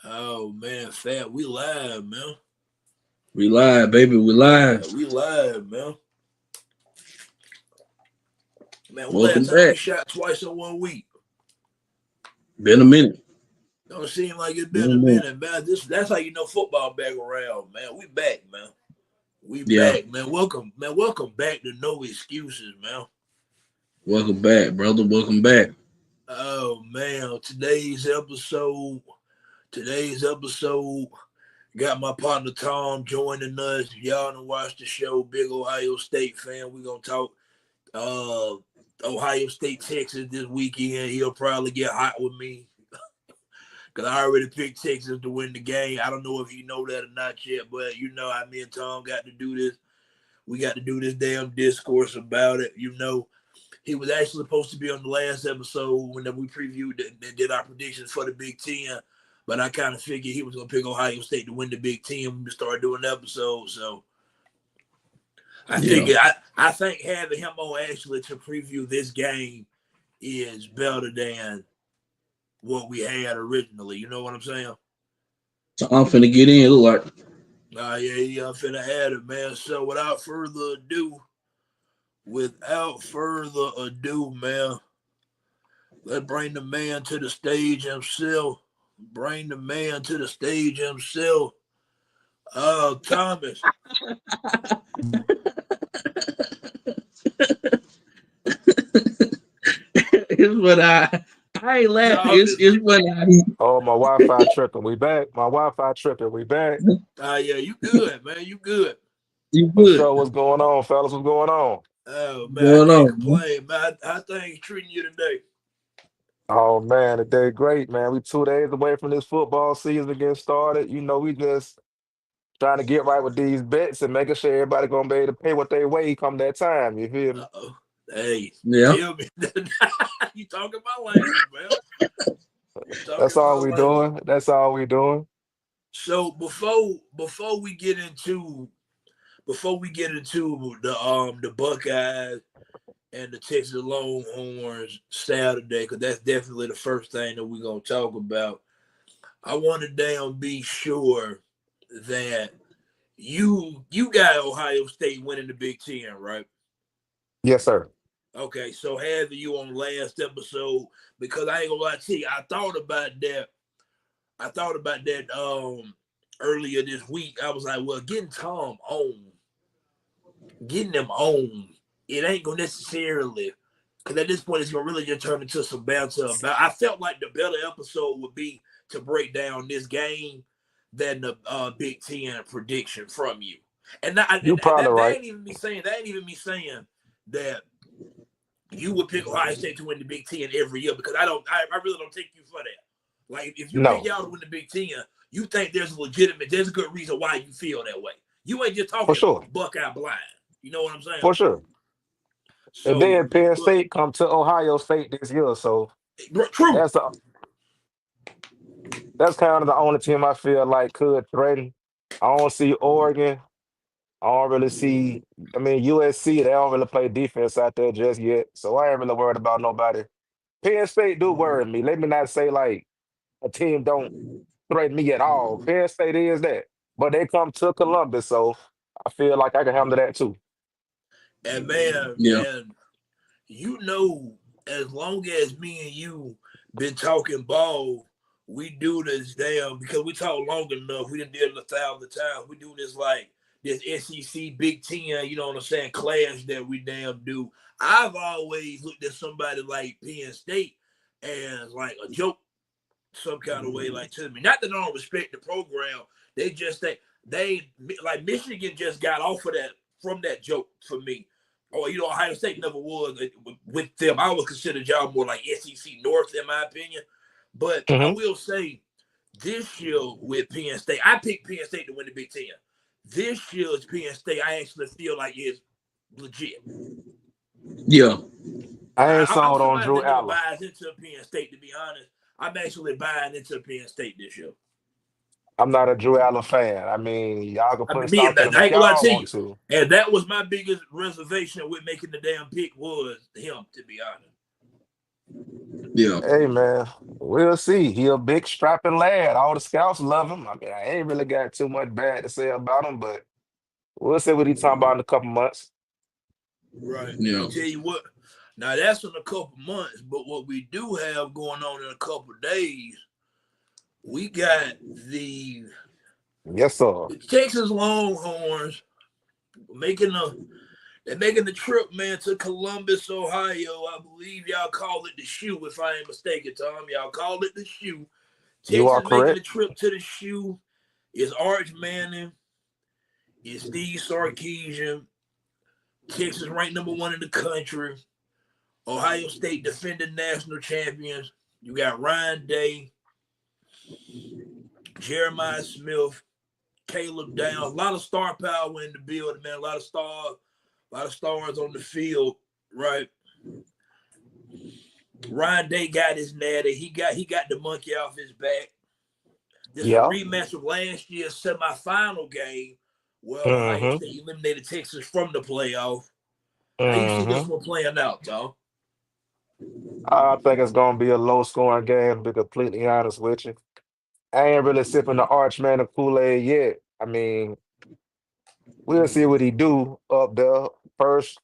Oh man, fat, we live, man. We live, baby. We Yeah, live. we live, man. Man, when Welcome last time we back. shot twice in 1 week? Been a minute. Don't seem like it's Been been a a minute. minute, man. That's how you know football back around, man. We back, man. We Yeah. back, man. Welcome, man. Welcome back to No Excuses, man. Welcome back, brother. Welcome back. Oh man, today's episode got my partner Tom joining us. Y'all done watch the show, big Ohio State fan. We gonna talk uh Ohio State, Texas this weekend. He'll probably get hot with me because I already picked Texas to win the game. I don't know if you know that or not yet, but you know how me and Tom got to do this. We got to do this damn discourse about it. You know, he was actually supposed to be on the last episode when we previewed and did our predictions for the Big Ten. But I kind of figured he was going to pick Ohio State to win the Big Ten when we started doing episodes. So I Yeah. figured I think having him on actually to preview this game is better than what we had originally. You know what I'm saying? So I'm finna get in. It look like Yeah, I'm finna add it, man. So without further ado, man, let's bring the man to the stage himself. Bring the man to the stage himself. Oh, Thomas. it's what I ain't laughing. Thomas. It's what I Oh, my Wi-Fi tripping. We back. My Wi-Fi tripping. We back. Yeah, you good, man. You good. you For good. sure. What's going on, fellas? What's going on? Oh, What's man, I going can't on, man? complain, man. How things treating you today? Oh man, the day great, man. We 2 days away from this football season getting started. We just trying to get right with these bets and making sure everybody gonna be able to pay what they weigh come that time. You feel me? Uh-oh. Hey, Yeah. tell me. You talking my language, man. You That's talking all my we language. doing. That's all we doing. So before we get into the Buckeyes and the Texas Longhorns Saturday, because that's definitely the first thing that we're gonna talk about. I want to damn be sure that you got Ohio State winning the Big Ten, right? Yes, sir. Okay, so having you on last episode, because I ain't gonna lie to you, I thought about that. I thought about that earlier this week. I was like, well, getting them on, it ain't gonna necessarily, because at this point it's gonna really just turn into some banter about. I felt like the better episode would be to break down this game than the Big Ten prediction from you. And that, You and probably that, right. ain't even me saying that you would pick Ohio State to win the Big Ten every year, because I really don't take you for that. Like if you pick No, y'all to win the Big Ten, you think there's a good reason why you feel that way. You ain't just for talking sure. Buckeye blind. You know what I'm saying? For sure. And So, then Penn but State come to Ohio State this year, so true. that's the that's kind of the only team I feel like could threaten. I don't see Oregon. I don't really see. I mean, USC, they don't really play defense out there just yet, so I ain't really worried about nobody. Penn State do worry me. Let me not say like a team don't threaten me at all. Penn State is that, but they come to Columbus, so I feel like I can handle that too. And man, Yeah. and you know, as long as me and you been talking ball, we do this damn because we talk long enough. We done did it 1,000 times. We do this like this SEC Big Ten, you know what I'm saying, clash that we damn do. I've always looked at somebody like Penn State as like a joke, some kind of way, like to me. Not that I don't respect the program. They just they like Michigan just got off of that from that joke for me. Or Ohio State never was with them. I would consider y'all more like SEC North in my opinion. But I Hmm. will say this year with Penn State, I picked Penn State to win the Big Ten. This year's Penn State, I actually feel like is legit. Yeah. I ain't I'm sold on somebody Drew that never Allen. buys into Penn State, to be honest. I'm actually buying into Penn State this year. I'm not a Drew Allen fan. I mean, y'all can I put mean, me, stock in I him ain't if gonna lie y'all to want you. to. And that was my biggest reservation with making the damn pick was him, to be honest. Yeah. Hey man, we'll see. He a big strapping lad. All the scouts love him. I mean, I ain't really got too much bad to say about him, but we'll see what he's talking about in a couple months. Right. Yeah. I tell you what. Now that's in a couple months, but what we do have going on in a couple days, we got Yes, sir. the Texas Longhorns making a they're making the trip, man, to Columbus, Ohio. I believe y'all call it the shoe, if I ain't mistaken, Tom. Y'all call it the shoe. You are Texas making the correct. trip to the shoe is Arch Manning, is Steve Sarkisian. Texas ranked #1 in the country. Ohio State defending national champions. You got Ryan Day, Jeremiah Smith, Caleb Downs. A lot of star power in the building, man. A lot of stars on the field, right? Ryan Day got his natty. He got the monkey off his back. This is a Yeah. rematch of last year's semifinal game where Ohio Mm-hmm. State eliminated Texas from the playoff. How you see this Mm-hmm. one playing out, Tom? I think it's gonna be a low scoring game, to be completely honest with you. I ain't really sipping the Archman of Kool-Aid yet. I mean, we'll see what he do up there. First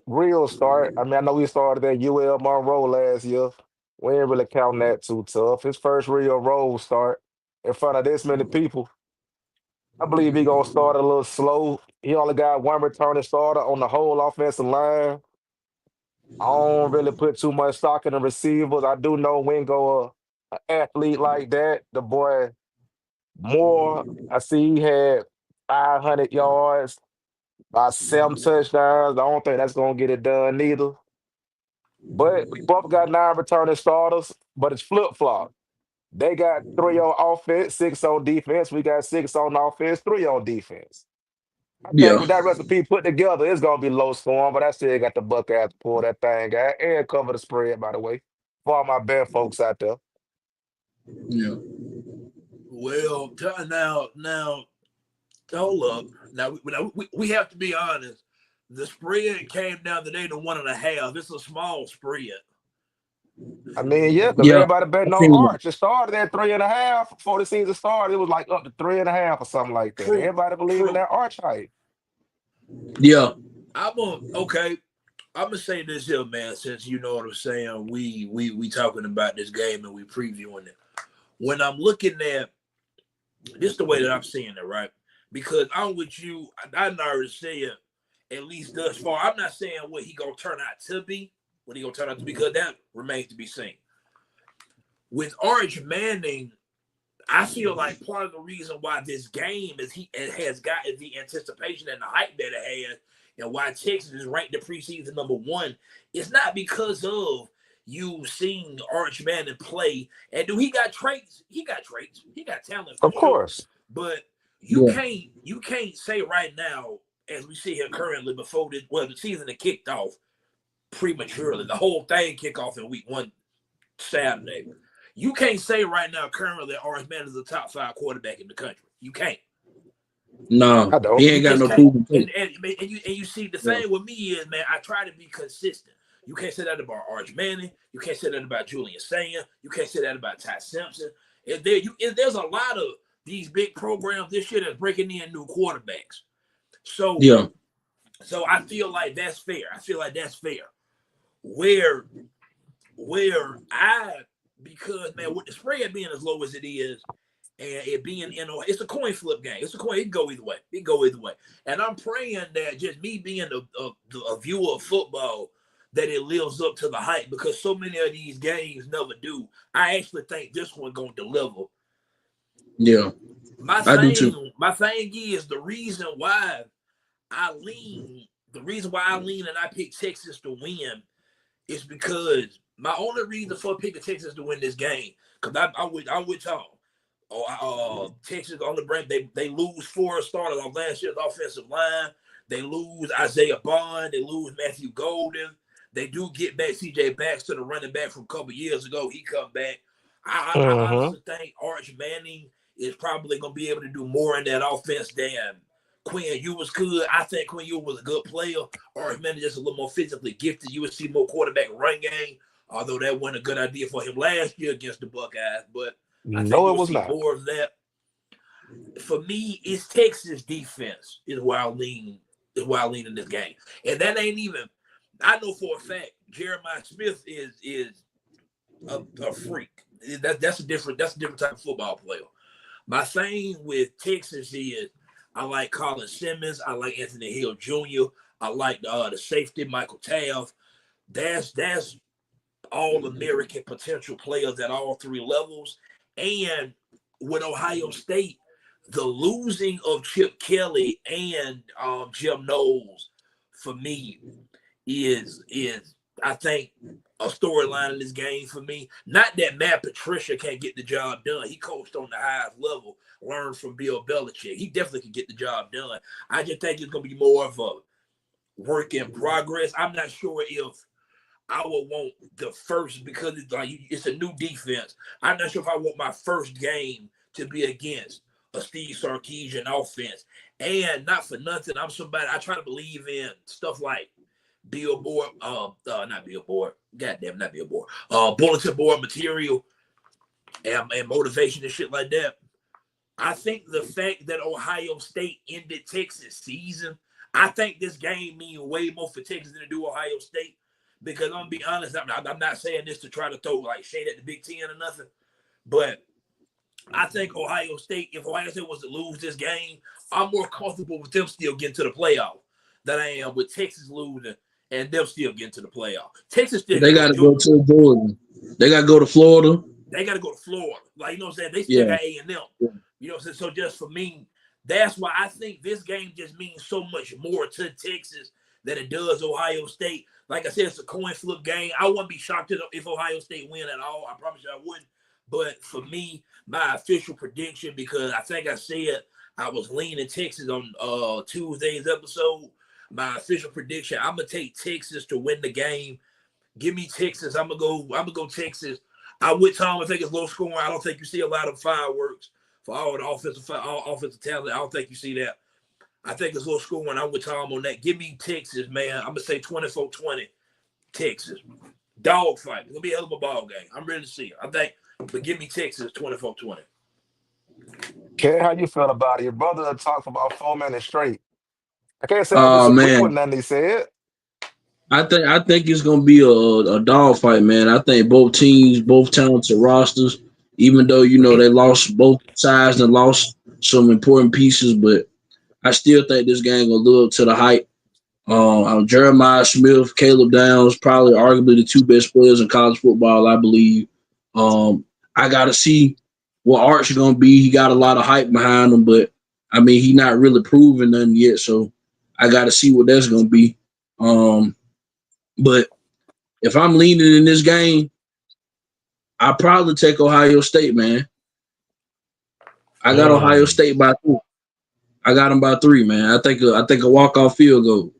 real start. I mean, I know we started at UL Monroe last year. We ain't really counting that too tough. His first real road start in front of this many people. I believe he gonna start a little slow. He only got one returning starter on the whole offensive line. I don't really put too much stock in the receivers. I do know Wingo, an athlete like that. The boy Moore, I see he had 500 yards, about 7 touchdowns. I don't think that's gonna get it done neither. But we both got 9 returning starters, but it's flip flop. They got 3 on offense, 6 on defense. We got 6 on offense, 3 on defense. I think Yeah. with that recipe put together, it's gonna be low scoring, but I still got the Buckeyes to pull that thing out and cover the spread, by the way. For all my bad folks out there. Yeah. Well, now, hold up. We have to be honest. The spread came down today to 1.5. It's a small spread. I mean, yeah, because Yeah. everybody I betting on think, Arch. It started at 3.5 before the season started. It was like up to 3.5 or something like that. True, Everybody believing true. that Arch hype. yeah. Okay. I'm gonna say this here, man. Since you know what I'm saying, we talking about this game and we previewing it. When I'm looking at this, the way that I'm seeing it, right? Because I'm with you. I already said, at least thus far. I'm not saying what he gonna turn out to be. What he gonna turn out to be, because that remains to be seen. With Arch Manning, I feel like part of the reason why this game it has gotten the anticipation and the hype that it has, and why Texas is ranked the preseason #1, it's not because of you seeing Arch Manning play. And do he got traits? He got traits. He got talent for Of sure. course. But Yeah. you can't say right now, as we see here currently, before the season had kicked off prematurely. The whole thing kicked off in week 1 Saturday. You can't say right now currently Arch Manning is a top 5 quarterback in the country. You can't. I No, don't. he You ain't got just no can't. proven And tape. and, and you see the Yeah. thing with me is, man, I try to be consistent. You can't say that about Arch Manning. You can't say that about Julian Sanya. You can't say that about Ty Simpson. There's a lot of these big programs this year that's breaking in new quarterbacks. So Yeah. I feel like that's fair. Where I because man, with the spread being as low as it is, and it being it's a coin flip game. It's a coin. It can go either way. And I'm praying that just me being a viewer of football, that it lives up to the hype, because so many of these games never do. I actually think this one gonna deliver. Yeah. My I do too. thing is the reason why I lean and I pick Texas to win is because my only reason for picking Texas to win this game, because I'm with y'all. Texas on the brand, they lose 4 starters on last year's offensive line. They lose Isaiah Bond. They lose Matthew Golden. They do get back CJ Baxter, the running back from a couple years ago. He come back. I Mm-hmm. honestly think Arch Manning is probably going to be able to do more in that offense than Quinn Ewers could. I think Quinn Ewers was a good player. Arch Manning just a little more physically gifted. You would see more quarterback run game. Although that wasn't a good idea for him last year against the Buckeyes, but I think No, it you'll was see not. more of that. For me, it's Texas defense is where I lean in this game. And that ain't even I know for a fact Jeremiah Smith is a freak. That's a different type of football player. My thing with Texas is I like Colin Simmons, I like Anthony Hill Jr., I like the safety Michael Taft. That's all American potential players at all three levels. And with Ohio State, the losing of Chip Kelly and Jim Knowles for me is I think a storyline in this game for me. Not that Matt Patricia can't get the job done. He coached on the highest level, learned from Bill Belichick. He definitely can get the job done. I just think it's gonna be more of a work in progress. I'm not sure if I would want the first because it's a new defense. I'm not sure if I want my first game to be against a Steve Sarkisian offense. And not for nothing, I'm somebody I try to believe in stuff like billboard, not billboard, goddamn, not billboard, bulletin board material and motivation and shit like that. I think the fact that Ohio State ended Texas season, I think this game means way more for Texas than to do Ohio State. Because I'm gonna be honest, I'm not saying this to try to throw like shade at the Big Ten or nothing, but I think Ohio State, if Ohio State was to lose this game, I'm more comfortable with them still getting to the playoff than I am with Texas losing and them still getting to the playoff. Texas still They got to got go to go Georgia. to Georgia. They got to go to Florida. They got to go to Florida. Like, you know what I'm saying? They still Yeah. got A&M. You know what I'm saying? So just for me, that's why I think this game just means so much more to Texas than it does Ohio State. Like I said, it's a coin flip game. I wouldn't be shocked if Ohio State win at all. I promise you I wouldn't. But for me, my official prediction, because I think I said I was leaning Texas on Tuesday's episode, my official prediction, I'm gonna take Texas to win the game. Give me Texas. I'm gonna go Texas. I'm with Tom. I think it's low scoring. I don't think you see a lot of fireworks for all the offensive talent. I don't think you see that. I think it's low scoring. I'm with Tom on that. Give me Texas, man. I'm gonna say 24-20 Texas. Dog fight. It's gonna be a hell of a ball game. I'm ready to see it. I think, but give me Texas 24-20. Ken, how you feel about it? Your brother talked for about 4 minutes straight. I can't say I Oh disagree with man, nothing he said. I think it's gonna be a dog fight, man. I think both teams, both talented rosters, even though they lost both sides and lost some important pieces, but I still think this game gonna live up to the hype. Jeremiah Smith, Caleb Downs, probably arguably the two best players in college football, I believe. I gotta see what Arch gonna be. He got a lot of hype behind him, but I mean he not really proven nothing yet, so I gotta see what that's gonna be. But if I'm leaning in this game, I probably take Ohio State, man. I got Ohio Mm. State by 3. I got them by 3, man. I think a walk-off field goal.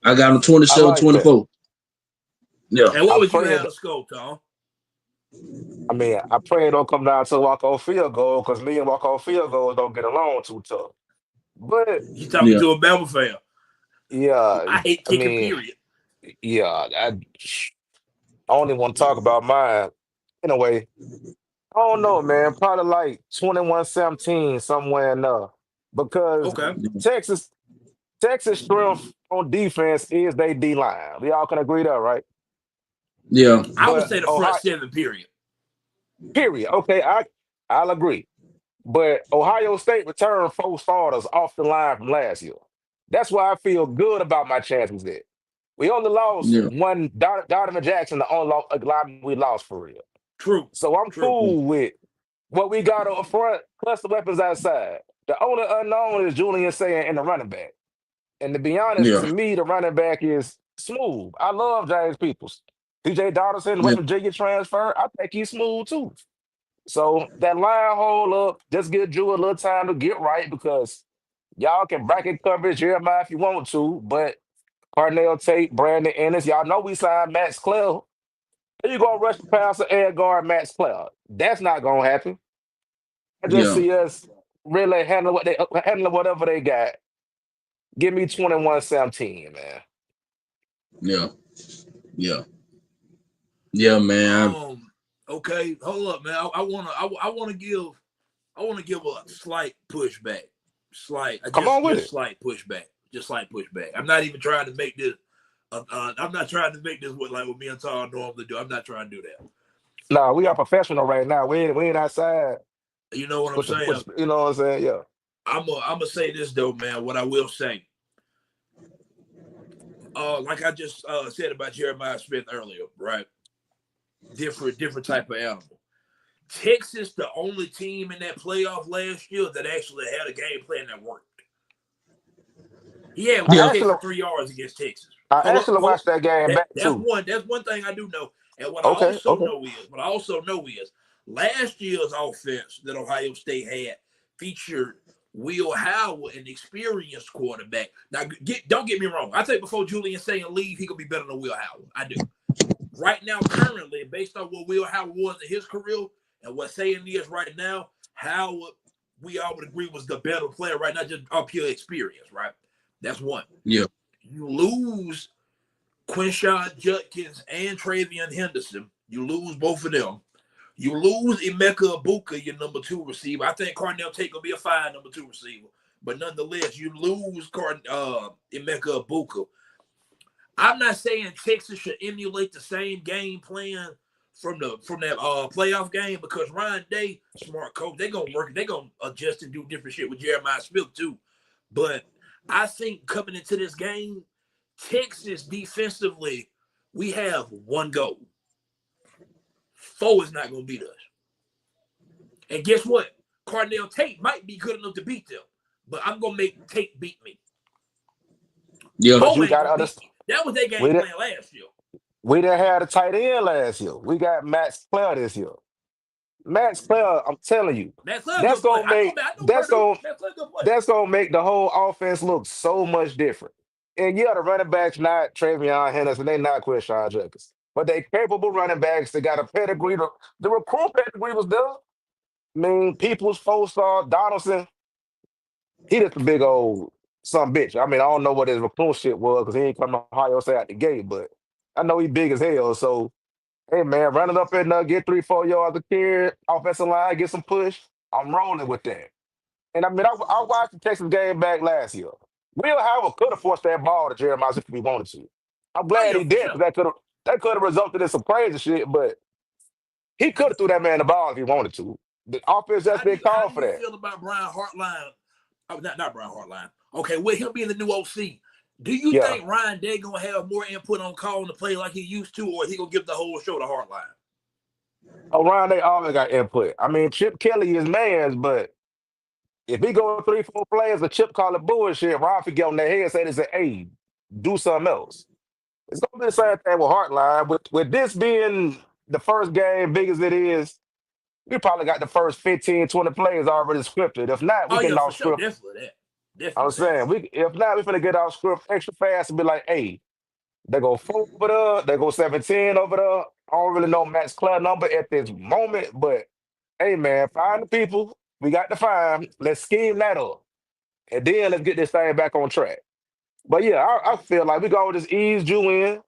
I got them I like that. 27-24. Yeah. And what I would you pray have it. the score, Tom? I pray it don't come down to a walk-off field goal because me and walk-off field goals don't get along too tough. But You talking Yeah. to a Bama fan? yeah, I hate I kicking. mean, Period. yeah, I only want to talk about mine in a way. I don't know, man. Probably like 21-17 somewhere in there. Because Okay. Texas, Texas strength on defense is they D line. We all can agree there, right? Yeah. I would But say the front Ohio, seven. Period. period. Okay, I'll agree. But Ohio State returned 4 starters off the line from last year. That's why I feel good about my chances there. We only lost Yeah. one Donovan Jackson, the only lineman we lost for real. True. So I'm True. cool with what we got up front, plus the weapons outside. The only unknown is Julian saying in the running back. And to be honest, Yeah. to me, the running back is smooth. I love James Peoples. DJ Donaldson, Yeah. West Virginia transfer, I think he's smooth too. So that line hold up, just give Drew a little time to get right because y'all can bracket coverage Jeremiah if you want to, but Carnell Tate, Brandon Ennis, y'all know we signed Max Clell. There you go, rush the passer and guard Max Cloud. That's not gonna happen. I just Yeah. see us really handling whatever they got. Give me 21-17, man. Yeah. Yeah. Yeah, man. Okay, hold up, man. I wanna give a slight pushback. Come on with Just it. slight pushback. Just slight pushback. I'm not even trying to make this. I'm not trying to make this what me and Tom normally do. I'm not trying to do that. Nah, we are professional right now. We ain't outside You know what I'm with the saying? you know what I'm saying? Yeah. I'm gonna say this though, man. What I will say, like I just said about Jeremiah Smith earlier, right? Different type of animal. Texas, the only team in that playoff last year that actually had a game plan that worked. He had one I Yeah. catch actually for 3 yards against Texas. I Hold up, actually hold up. watched that game back That's too. one. That's one thing I do know. And Okay, okay. what I also know is last year's offense that Ohio State had featured Will Howard, an experienced quarterback. Now, don't get me wrong. I think before Julian saying leave, he gonna be better than Will Howard. I do. Right now, currently, based on what Will Howard was in his career and what saying is right now, Howard, we all would agree was the better player right now, just up pure experience, right? That's one. Yeah. You lose Quinshon Judkins and Travion Henderson. You lose both of them. You lose Emeka Ibuka, your number 2 receiver. I think Cardinal Tate gonna be a fine number 2 receiver, but nonetheless, you lose Emeka Ibuka. I'm not saying Texas should emulate the same game plan from that playoff game because Ryan Day, smart coach, they're gonna adjust and do different shit with Jeremiah Smith too. But I think coming into this game, Texas defensively, we have one goal. 4 is not gonna beat us. And guess what? Cardinal Tate might be good enough to beat them, but I'm gonna make Tate beat me. Yeah. But 4 you ain't gotta gonna beat understand me. That was their we game didn't plan last year. we didn't have a tight end last year. We got Max Player this year. Max Player, I'm telling you, Matt Clay a that's good player. gonna make I know that's Purdue. gonna Matt Clay a good player. that's gonna make the whole offense look so much different. And yeah, the running backs not Travion Henderson, they not Quinshon Judkins. But they capable running backs. They got a pedigree. The recruit pedigree was there. I mean, Peoples, Four-Star, Donaldson, he just a big old some bitch. I mean, I don't know what his recruit shit was because he ain't come to Ohio State out the gate, but I know he big as hell. So, hey, man, run it up and get 3-4 yards a carry, offensive line, get some push. I'm rolling with that. And I mean, I watched the Texas game back last year. Will Howard could have forced that ball to Jeremiah if he wanted to. I'm Oh glad yeah, he for did sure. because that could have resulted in some crazy shit, but he could have threw that man the ball if he wanted to. The offense just didn't How call do for you that. feel about Brian Hartline? Oh, not Brian Hartline. Okay, with him being the new OC, do you Yeah. think Ryan Day gonna have more input on calling the play like he used to, or he gonna give the whole show to Hartline? Around they always got input. I mean, Chip Kelly is man's, but if he go 3-4 players, the Chip call it bullshit, Ron get on their head and say it's an A. Do something else. It's gonna be the same thing with Heartline. With this being the first game, big as it is, we probably got the first 15, 20 plays already scripted. If not, we Oh can yeah, for off sure, script. definitely that, I'm definitely that. saying if not, we finna get off script extra fast and be like, hey, they go 4 over there, they go 17 over there. I don't really know Matt's club number at this moment, but hey man, find the people. We got to find. Let's scheme that up. And then let's get this thing back on track. But yeah, I feel like we go just ease you in,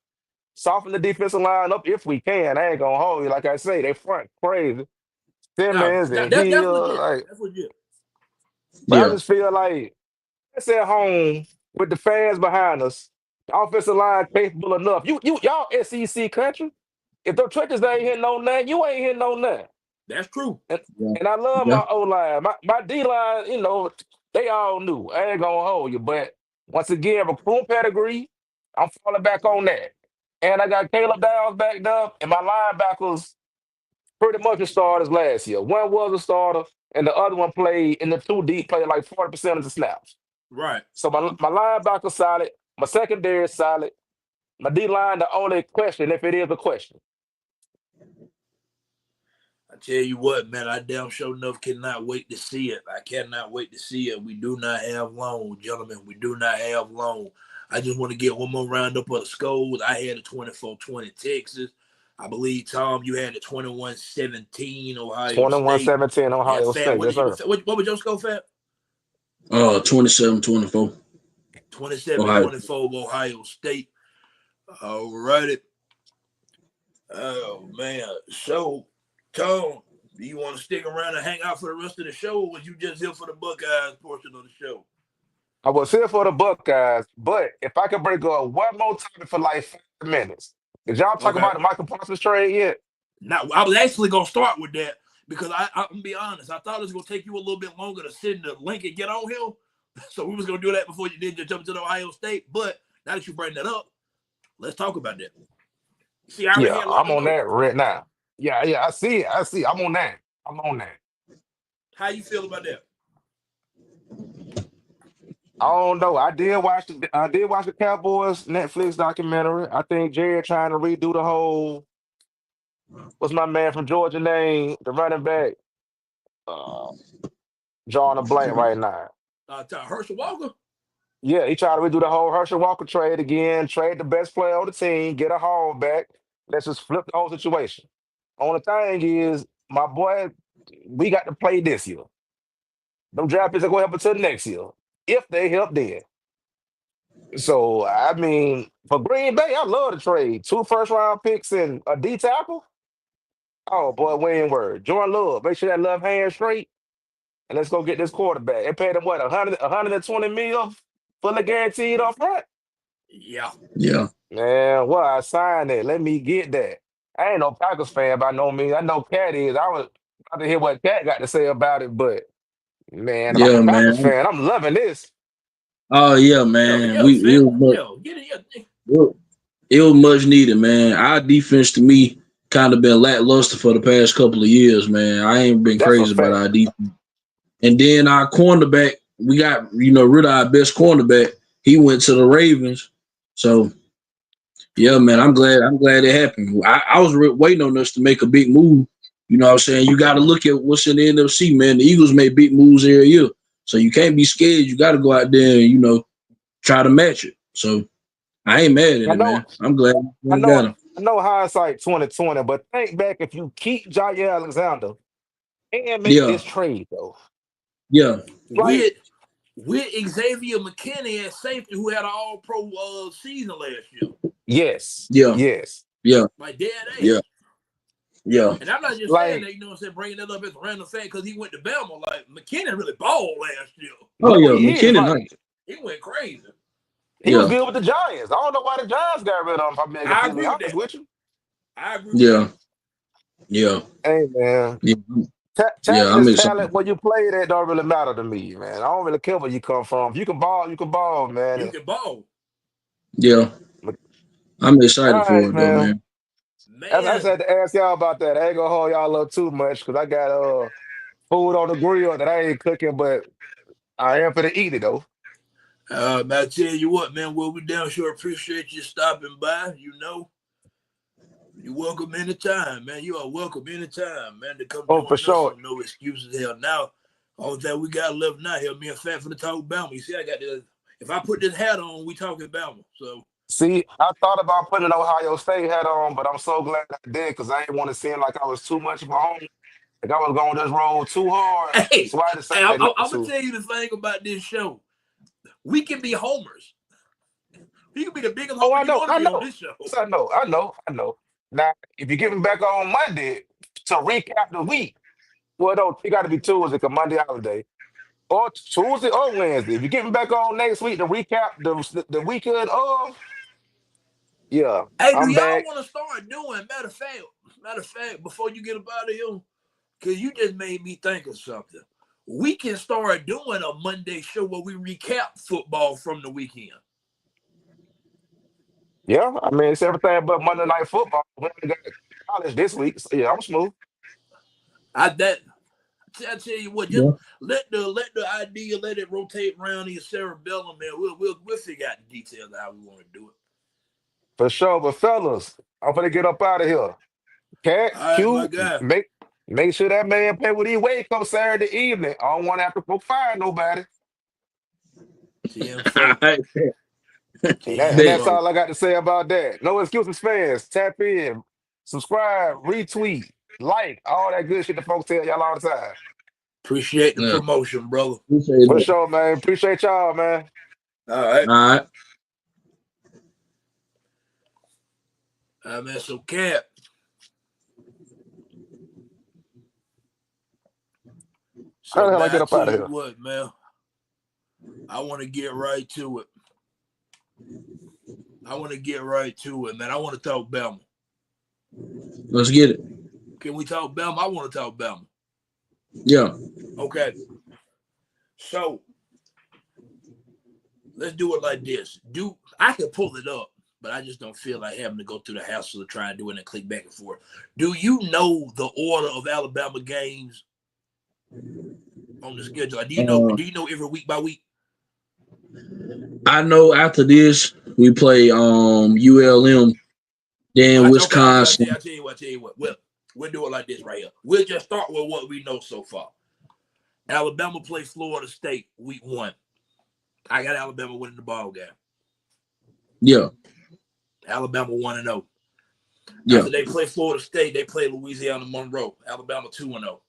soften the defensive line up if we can. I ain't gonna hold you. Like I say, they front crazy. No, Simmons and that's Hill. legit. Like, That's legit. but I Yeah. just feel like it's at home with the fans behind us. The offensive line capable enough. Y'all SEC country. If the trenches ain't hitting on nothing, you ain't hitting on nothing. That's true. And, Yeah. and I love Yeah. my O line. My D line, they all knew. I ain't gonna hold you. But once again, recruit pedigree, I'm falling back on that. And I got Caleb Downs backed up, and my linebackers pretty much the starters last year. One was a starter, and the other one played in the two deep, played like 40% of the snaps. Right. So my linebacker solid, my secondary is solid, my D line the only question, if it is a question. I tell you what, man, I damn sure enough cannot wait to see it. I cannot wait to see it. We do not have long, gentlemen. We do not have long. I just want to get one more roundup of the scores. I had a 24-20 Texas. I believe, Tom, you had a 21-17 Ohio State. 21-17 And Ohio Fat, State. Yes, sir. what was your score, Fat? 27-24. Ohio. 27-24 Ohio State. All righty. Oh man. So, Tom, do you want to stick around and hang out for the rest of the show, or was you just here for the Buckeyes portion of the show? I was here for the Buckeyes, but if I could break up one more topic for like 5 minutes, did y'all talk Okay. about the Michael Parsons trade yet? Now, I was actually gonna start with that because I'm gonna be honest. I thought it was gonna take you a little bit longer to send the link and get on here, so we was gonna do that before you did jump to the Ohio State. But now that you bring that up, let's talk about that. See, I already Yeah, had a lot I'm of on notes. that right now. Yeah, I see it. I see. I'm on that. I'm on that. How you feel about that? I don't know. I did watch the Cowboys Netflix documentary. I think Jared trying to redo the whole what's my man from Georgia name, the running back, uh, drawing a blank right now. Herschel Walker. Yeah, he tried to redo the whole Herschel Walker trade again, trade the best player on the team, get a haul back. Let's just flip the whole situation. Only thing is, my boy, we got to play this year. Them draft picks are going to help until next year, if they help then. So, I mean, for Green Bay, I love the trade. 2 first-round picks and a D tackle. Oh, boy, Wayne Word. Jordan Love, make sure that left hand straight, and let's go get this quarterback. They paid him, what, 120 mil, fully guaranteed up front? Yeah. Yeah. Man, well, I signed it. Let me get that. I ain't no Packers fan by no means. I know Cat is. I was about to hear what Cat got to say about it, but man, if I'm a Yeah, Packers man. fan, I'm loving this. Oh yeah, Yeah, man. yeah, We fam. Yeah, get it. Yeah. it was much needed, man. Our defense to me kind of been lackluster for the past couple of years, man. I ain't been That's a crazy about fact. our defense. And then our cornerback, we got rid of our best cornerback. He went to the Ravens. So yeah, man, I'm glad. I'm glad it happened. I was waiting on us to make a big move. You know what I'm saying? You got to look at what's in the NFC, man. The Eagles make big moves every year, so you can't be scared. You got to go out there and try to match it. So I ain't mad at I it, know, man. I'm glad I we know, got him. I know hindsight 2020, but think back if you keep Jair Alexander and make Yeah, this trade though. yeah, Like, With Xavier McKinney at safety, who had an All Pro season last year, yes, yeah, yes. yeah, like dead yeah, ass. yeah, And I'm not just saying Like, that, bringing that up as a random fact because he went to Bama. Like McKinney really balled last year. oh no, yeah, he is McKinnon, like nice. He went crazy. he was Yeah, good with the Giants. I don't know why the Giants got rid of him, if I'm being I completely agree with honest that. with you. I agree with that. yeah, yeah, Hey man. yeah, yeah. Talent I'm is excited. talent. Where you play that don't really matter to me, man. I don't really care where you come from. If you can ball, you can ball, man. You can ball, Yeah, But- I'm all excited for right, it though, man. man. I just man. had to ask y'all about that. I ain't gonna hold y'all up too much because I got food on the grill that I ain't cooking, but I am for to eat it though. I tell you what, man. Well, we damn sure appreciate you stopping by. You're welcome anytime, man. You are welcome anytime, man, to come Oh, for join us sure. on No Excuses Hell. Now, all that we got left now here, me and Fat for the talk Bama. You see, I got this. If I put this hat on, we talking Bama. So, See, I thought about putting an Ohio State hat on, but I'm so glad I did because I didn't want to seem like I was too much of a home. Like I was going to just roll too hard. hey, So I hey, decided not I'm gonna to. tell you the thing about this show. We can be homers. You can be the biggest Oh, homer you want to I be on know. this show. Yes, I know. Now, if you get me back on Monday to recap the week, well, no, it got to be Tuesday because Monday holiday, or Tuesday or Wednesday. If you get me back on next week to recap the weekend of, yeah, Hey, do I'm y'all back want to start doing? Matter of fact, before you get up out of here, because you just made me think of something. We can start doing a Monday show where we recap football from the weekend. Yeah, I mean, it's everything but Monday Night Football. We only got college this week, so yeah, I'm smooth. I tell you what, just Yeah. let the idea let it rotate around in your cerebellum, man. We'll figure out the details of how we want to do it. For sure. But fellas, I'm gonna get up out of here. Cat, All right, my Q, guy. make sure that man pay what he wake up Saturday evening. I don't want to have to go fire nobody. 10-4. And that's 10-4. Bet. all I got to say about that. No excuses, fans. Tap in, subscribe, retweet, like, all that good shit the folks tell y'all all the time. Appreciate the Yeah. promotion, brother. Appreciate For that. sure, man. Appreciate y'all, man. All right. All right. Man, so Cap. How So the hell I man, get I up tell out of you here? what, man. I want to get right to it. Man. I want to talk Bama. Let's get it. Can we talk Bama? I want to talk Bama. Yeah. Okay. So let's do it like this. I can pull it up, but I just don't feel like having to go through the hassle to try and do it and click back and forth. Do you know the order of Alabama games on the schedule? Do you know? Uh, Do you know every week by week? I know after this we play ULM, then Okay. I Wisconsin. tell you what. Well, we'll do it like this right here. We'll just start with what we know so far. Alabama play Florida State week 1. I got Alabama winning the ball game. Yeah. Alabama 1-0. Yeah. After they play Florida State, they play Louisiana Monroe. Alabama 2-0.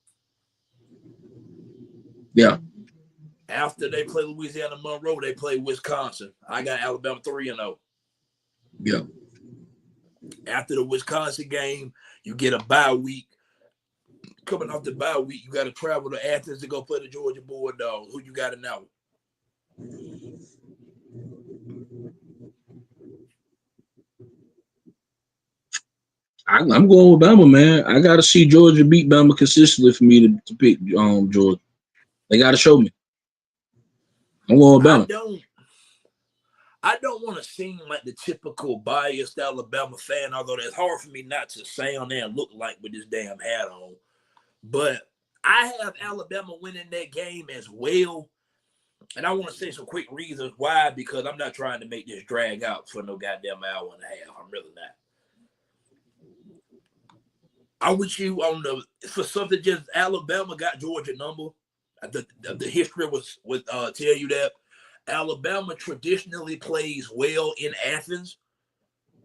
Yeah. After they play Louisiana Monroe, they play Wisconsin. I got Alabama 3-0. Yeah. After the Wisconsin game, you get a bye week. Coming off the bye week, you got to travel to Athens to go play the Georgia Bulldogs. Who you got in that one? I'm going with Bama, man. I got to see Georgia beat Bama consistently for me to pick Georgia. They got to show me. I'm going with Bama. I don't want to seem like the typical biased Alabama fan, although it's hard for me not to sound and look like with this damn hat on. But I have Alabama winning that game as well. And I want to say some quick reasons why, because I'm not trying to make this drag out for no goddamn hour and a half. I'm really not. I'm with you on for something just Alabama got Georgia number. The history would tell you that Alabama traditionally plays well in Athens.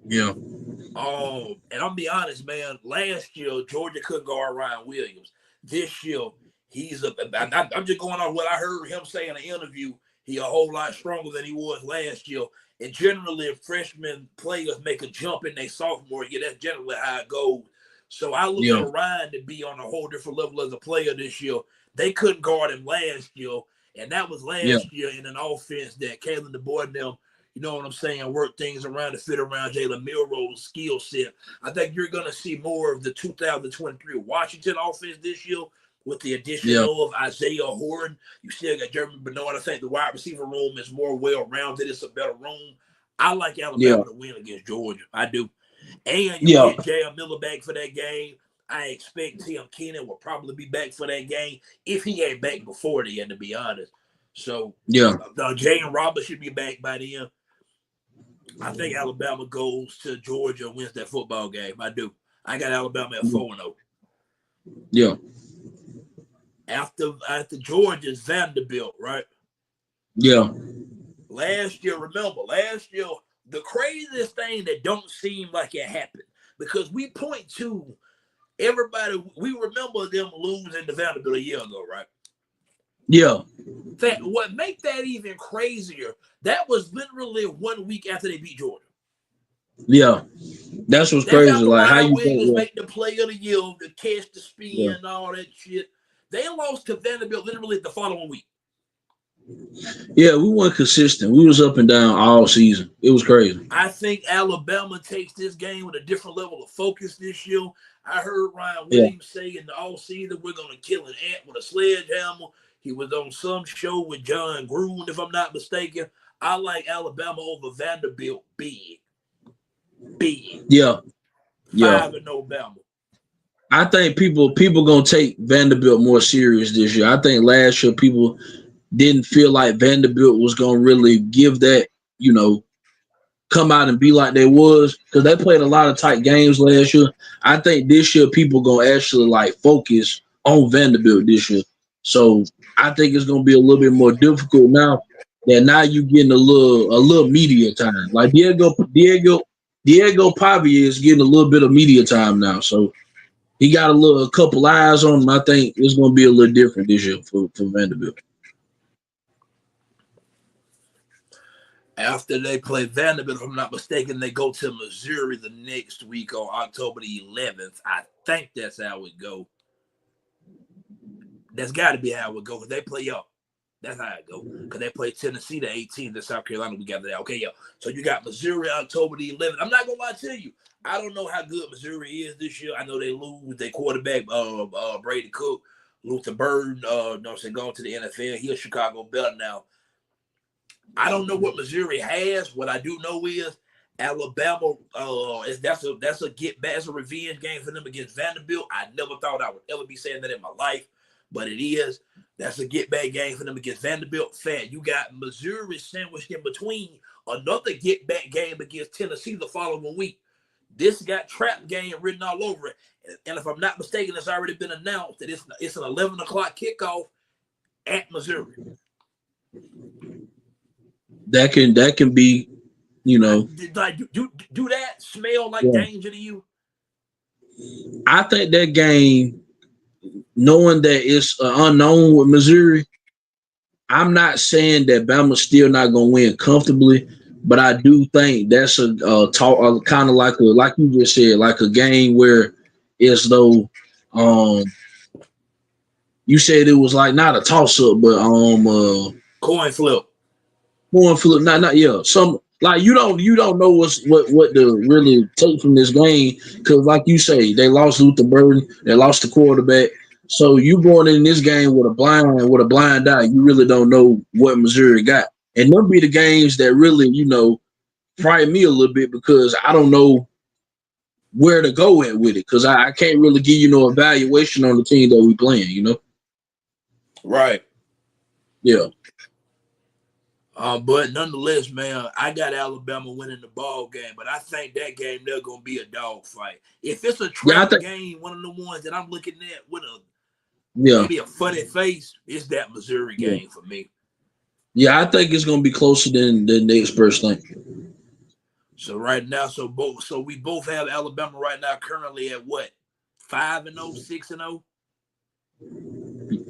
Yeah. And I'm be honest, man. Last year Georgia couldn't guard Ryan Williams. This year I'm just going on what I heard him say in an interview. He a whole lot stronger than he was last year. And generally, if freshman players make a jump in their sophomore year, that's generally how it goes. So I look for Ryan to be on a whole different level as a player this year. They couldn't guard him last year, and that was last year in an offense that Kalen DeBoer and them, you know what I'm saying, work things around to fit around Jalen Milroe's skill set. I think you're going to see more of the 2023 Washington offense this year with the addition of Isaiah Horton. You still got Jeremy Bernard. I think the wide receiver room is more well-rounded. It's a better room. I like Alabama to win against Georgia. I do. And you get J.R. Miller back for that game. I expect Tim Keenan will probably be back for that game if he ain't back before the end, to be honest. So, Jaden Roberts should be back by then. I think Alabama goes to Georgia and wins that football game. I do. I got Alabama at 4-0. Yeah. After Georgia's Vanderbilt, right? Yeah. Last year, the craziest thing that don't seem like it happened, because we point to everybody, we remember them losing to Vanderbilt a year ago, right? Yeah. What make that even crazier, that was literally 1 week after they beat Georgia. Yeah. That's what's crazy. Like how you Williams make the play of the year, the catch, the spin, and all that shit. They lost to Vanderbilt literally the following week. Yeah, we weren't consistent. We was up and down all season. It was crazy. I think Alabama takes this game with a different level of focus this year. I heard Ryan Williams say in the offseason, we're going to kill an ant with a sledgehammer. He was on some show with John Gruden, if I'm not mistaken. I like Alabama over Vanderbilt big. Yeah. 5-0 Bama. I think people gonna take Vanderbilt more serious this year. I think last year people didn't feel like Vanderbilt was gonna really give that, come out and be like they was, because they played a lot of tight games last year. I think this year people gonna actually like focus on Vanderbilt this year. So I think it's gonna be a little bit more difficult now. That now you getting a little media time. Like Diego Pavia is getting a little bit of media time now. So he got a couple eyes on him. I think it's gonna be a little different this year for Vanderbilt. After they play Vanderbilt, if I'm not mistaken, they go to Missouri the next week on October the 11th. I think that's how it go. That's got to be how it would go because they play up. That's how it go. Because they play Tennessee the 18th and South Carolina. We got that. Okay, yo. So you got Missouri October the 11th. I'm not gonna lie to you. I don't know how good Missouri is this year. I know they lose their quarterback, Brady Cook, Luther Burden. Going to the NFL. He's a Chicago Bear now. I don't know what Missouri has. What I do know is Alabama. That's a get back, that's a revenge game for them against Vanderbilt. I never thought I would ever be saying that in my life, but it is. That's a get back game for them against Vanderbilt. Fat. You got Missouri sandwiched in between another get back game against Tennessee the following week. This got trap game written all over it. And if I'm not mistaken, it's already been announced that it's an 11 o'clock kickoff at Missouri. That can be, Like, do that smell like danger to you? I think that game, knowing that it's unknown with Missouri, I'm not saying that Bama's still not going to win comfortably, but I do think that's a talk, kind of like you just said, like a game where it's though, you said it was like not a toss up, but coin flip, some like you don't know what to really take from this game because like you say they lost Luther Burden, they lost the quarterback. So you going in this game with a blind eye, you really don't know what Missouri got. And them be the games that really, frighten me a little bit because I don't know where to go at with it because I can't really give you no evaluation on the team that we playing, Right. Yeah. But nonetheless, man, I got Alabama winning the ball game, but I think that game they're gonna be a dog fight. If it's a trap game, one of the ones that I'm looking at with maybe a funny face, it's that Missouri game for me. Yeah, I think it's gonna be closer than the experts think. So right now, we both have Alabama right now currently at what? 5-0, 6-0?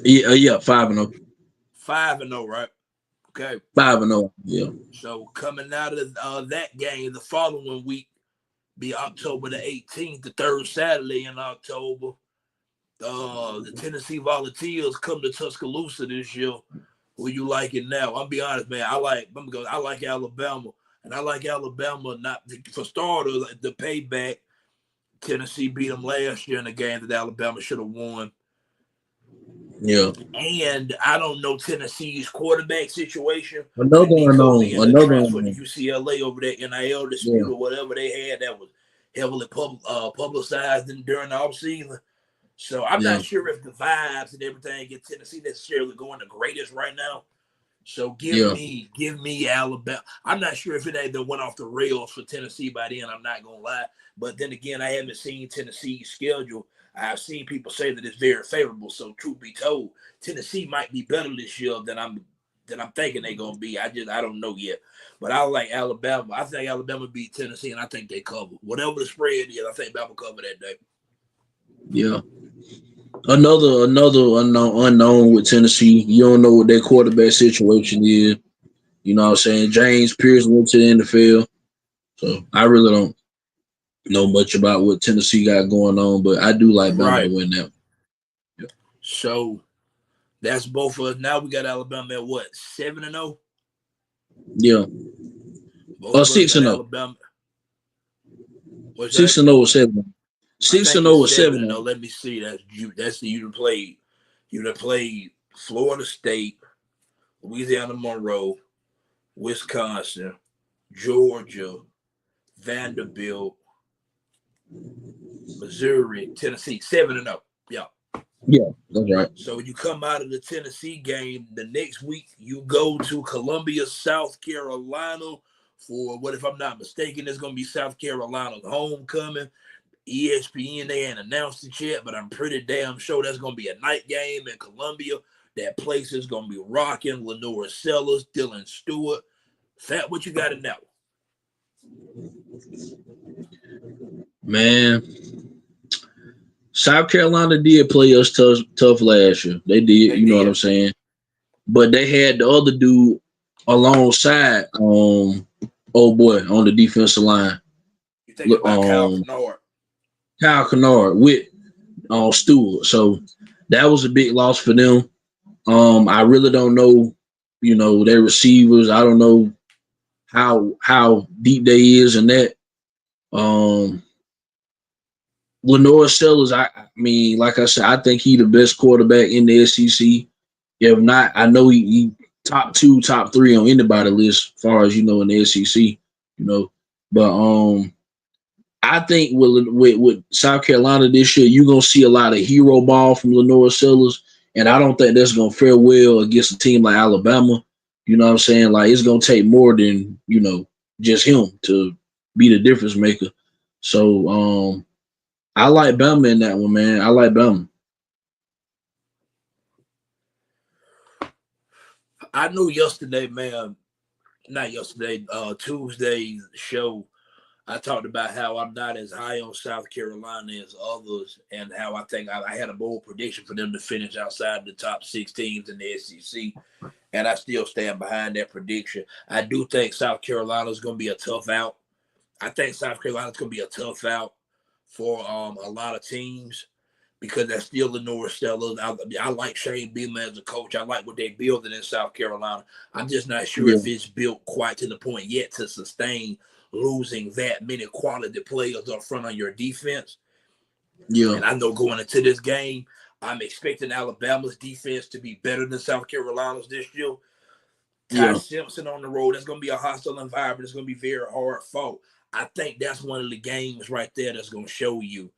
Yeah, 5-0. 5-0, right? Okay. 5-0, yeah. So coming out of that game, the following week be October the 18th, the third Saturday in October. The Tennessee Volunteers come to Tuscaloosa this year. Who you like it now? I'll be honest, man. I like Alabama, and I like Alabama not for starters. The payback. Tennessee beat them last year in a game that Alabama should have won. Yeah, and I don't know Tennessee's quarterback situation. Another unknown. Transfer to UCLA over that NIL dispute or whatever they had that was heavily publicized during the offseason. So I'm not sure if the vibes and everything in Tennessee necessarily going the greatest right now. So give me Alabama. I'm not sure if it ain't went off the rails for Tennessee by then. I'm not gonna lie, but then again, I haven't seen Tennessee's schedule. I've seen people say that it's very favorable. So truth be told, Tennessee might be better this year than I'm thinking they're gonna be. I don't know yet. But I like Alabama. I think Alabama beat Tennessee, and I think they cover. Whatever the spread is, I think Bama cover that day. Yeah. Another unknown with Tennessee. You don't know what their quarterback situation is. You know what I'm saying? James Pierce went to the NFL. So I really don't know much about what Tennessee got going on, but I do like Bama to win that. Yeah. So that's both of us. Now we got Alabama at what? 7-0? Yeah. 6-0. Alabama. 6-0 or 7. 6-0 or 7-0. Let me see. That's the you played Florida State, Louisiana Monroe, Wisconsin, Georgia, Vanderbilt, Missouri, Tennessee. 7-0. Yeah. Yeah, that's right. So you come out of the Tennessee game the next week, you go to Columbia, South Carolina for what, if I'm not mistaken, it's going to be South Carolina's homecoming. ESPN, they ain't announced it yet, but I'm pretty damn sure that's going to be a night game in Columbia. That place is going to be rocking. Lenora Sellers, Dylan Stewart. Fat, what you got to know? Man, South Carolina did play us tough last year. They did, know what I'm saying? But they had the other dude alongside, on the defensive line. You think about Kyle Kennard? Kyle Kennard with Stewart. So That was a big loss for them. I really don't know, their receivers. I don't know how deep they is in that. Um, Lenore Sellers, I mean, like I said, I think he the best quarterback in the SEC. If not, I know he top two, top three on anybody list, as far as in the SEC. You know, but I think with South Carolina this year, you're gonna see a lot of hero ball from Lenore Sellers, and I don't think that's gonna fare well against a team like Alabama. You know what I'm saying? Like it's gonna take more than just him to be the difference maker. So I like Bama in that one, man. I like Bama. I knew yesterday, man. Not yesterday. Tuesday's show. I talked about how I'm not as high on South Carolina as others, and how I think I had a bold prediction for them to finish outside the top six teams in the SEC, and I still stand behind that prediction. I do think South Carolina is going to be a tough out. I think South Carolina is going to be a tough out for a lot of teams because that's still the North Stellars. I like Shane Beamer as a coach. I like what they're building in South Carolina. I'm just not sure Yeah, if it's built quite to the point yet to sustain losing that many quality players up front on your defense. yeah, And I know going into this game, I'm expecting Alabama's defense to be better than South Carolina's this year. Ty yeah, Simpson on the road, that's going to be a hostile environment. It's going to be very hard fought. I think that's one of the games right there that's going to show you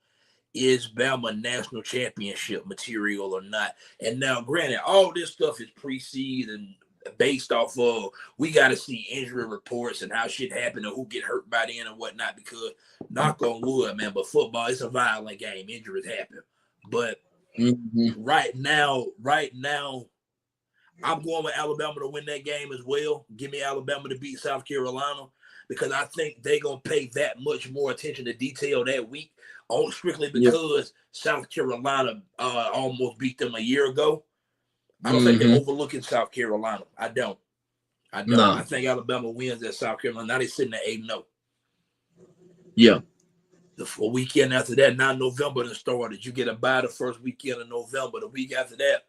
is Bama national championship material or not. And now, granted, all this stuff is preseason based off of we got to see injury reports and how shit happened and who get hurt by then and whatnot. Because knock on wood, man, but football it's a violent game. Injuries happen, but hmm right now, I'm going with Alabama to win that game as well. Give me Alabama to beat South Carolina because I think they're going to pay that much more attention to detail that week, strictly yeah, because South Carolina almost beat them a year ago. I don't think they're hmm overlooking South Carolina. I don't. I don't. I no, think Alabama wins at South Carolina. Now they're sitting at 8-0. yeah. The weekend after that, now November then started. You get a bye the first weekend of November. The week after that,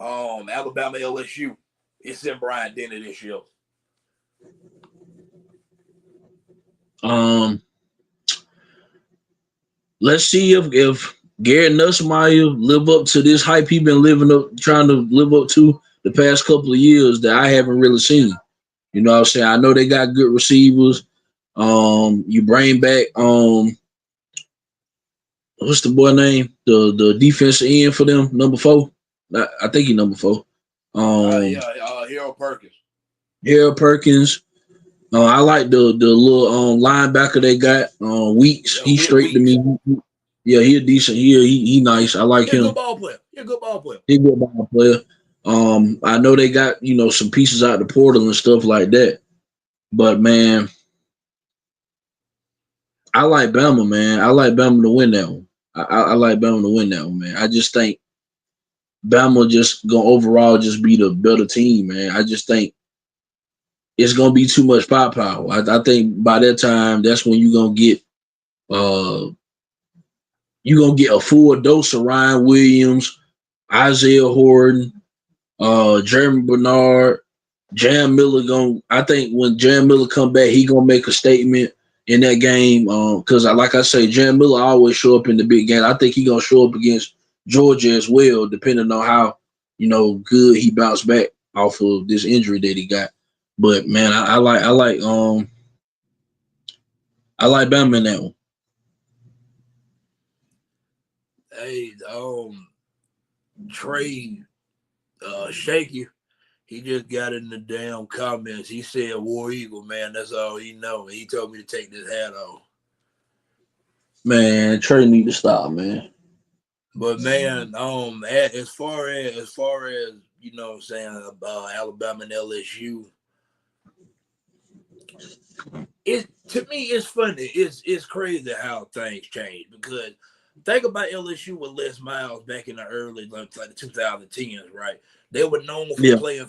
Alabama LSU. It's in Bryant Denny this year. Um, let's see if Garrett Nussmeier live up to this hype he been trying to live up to the past couple of years that I haven't really seen. You know what I'm saying? I know they got good receivers. You bring back what's the boy name? The defensive end for them, number 4. I think he number 4. Um, Yeah, Harold Perkins. Harold Perkins. I like the little linebacker they got. Weeks. Yeah, He straight to Weeks. me. Yeah, he a decent. He nice. I like He's a good him. ball player. He's a good ball player. He a good ball player. I know they got some pieces out the portal and stuff like that. But man, I like Bama, man. I like Bama to win that one. I like Bama to win that one, man. I just think Bama just gonna overall just be the better team, man. I just think it's gonna be too much firepower. I think by that time, that's when uh you're gonna get a full dose of Ryan Williams, Isaiah Horton, Jeremy Bernard, Jam Miller. I think when Jam Miller come back, he gonna make a statement in that game. Because like I say, Jam Miller always show up in the big game. I think he gonna show up against Georgia as well, depending on how good he bounced back off of this injury that he got. But man, I like Bama in that one. Hey, Trey Shaky, he just got in the damn comments. He said War Eagle, man. That's all he know. He told me to take this hat off. Man, Trey need to stop, man. But man, as far as what I'm saying about Alabama and LSU, it to me it's funny. It's crazy how things change because think about LSU with Les Miles back in the early like the 2010s, right? They were known for Yeah, playing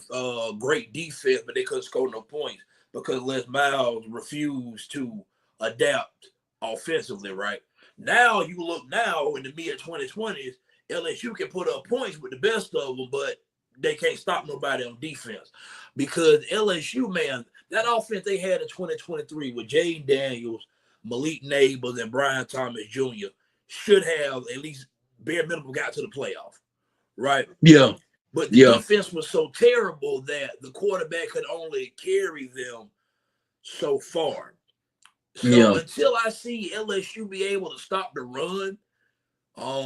great defense, but they couldn't score no points because Les Miles refused to adapt offensively, right? Now you look now in the mid 2020s, LSU can put up points with the best of them, but they can't stop nobody on defense. Because LSU, man, that offense they had in 2023 with Jaden Daniels, Malik Neighbors, and Brian Thomas Jr. should have at least bare minimum got to the playoff, right? Yeah. But the defense was so terrible that the quarterback could only carry them so far. So until I see LSU be able to stop the run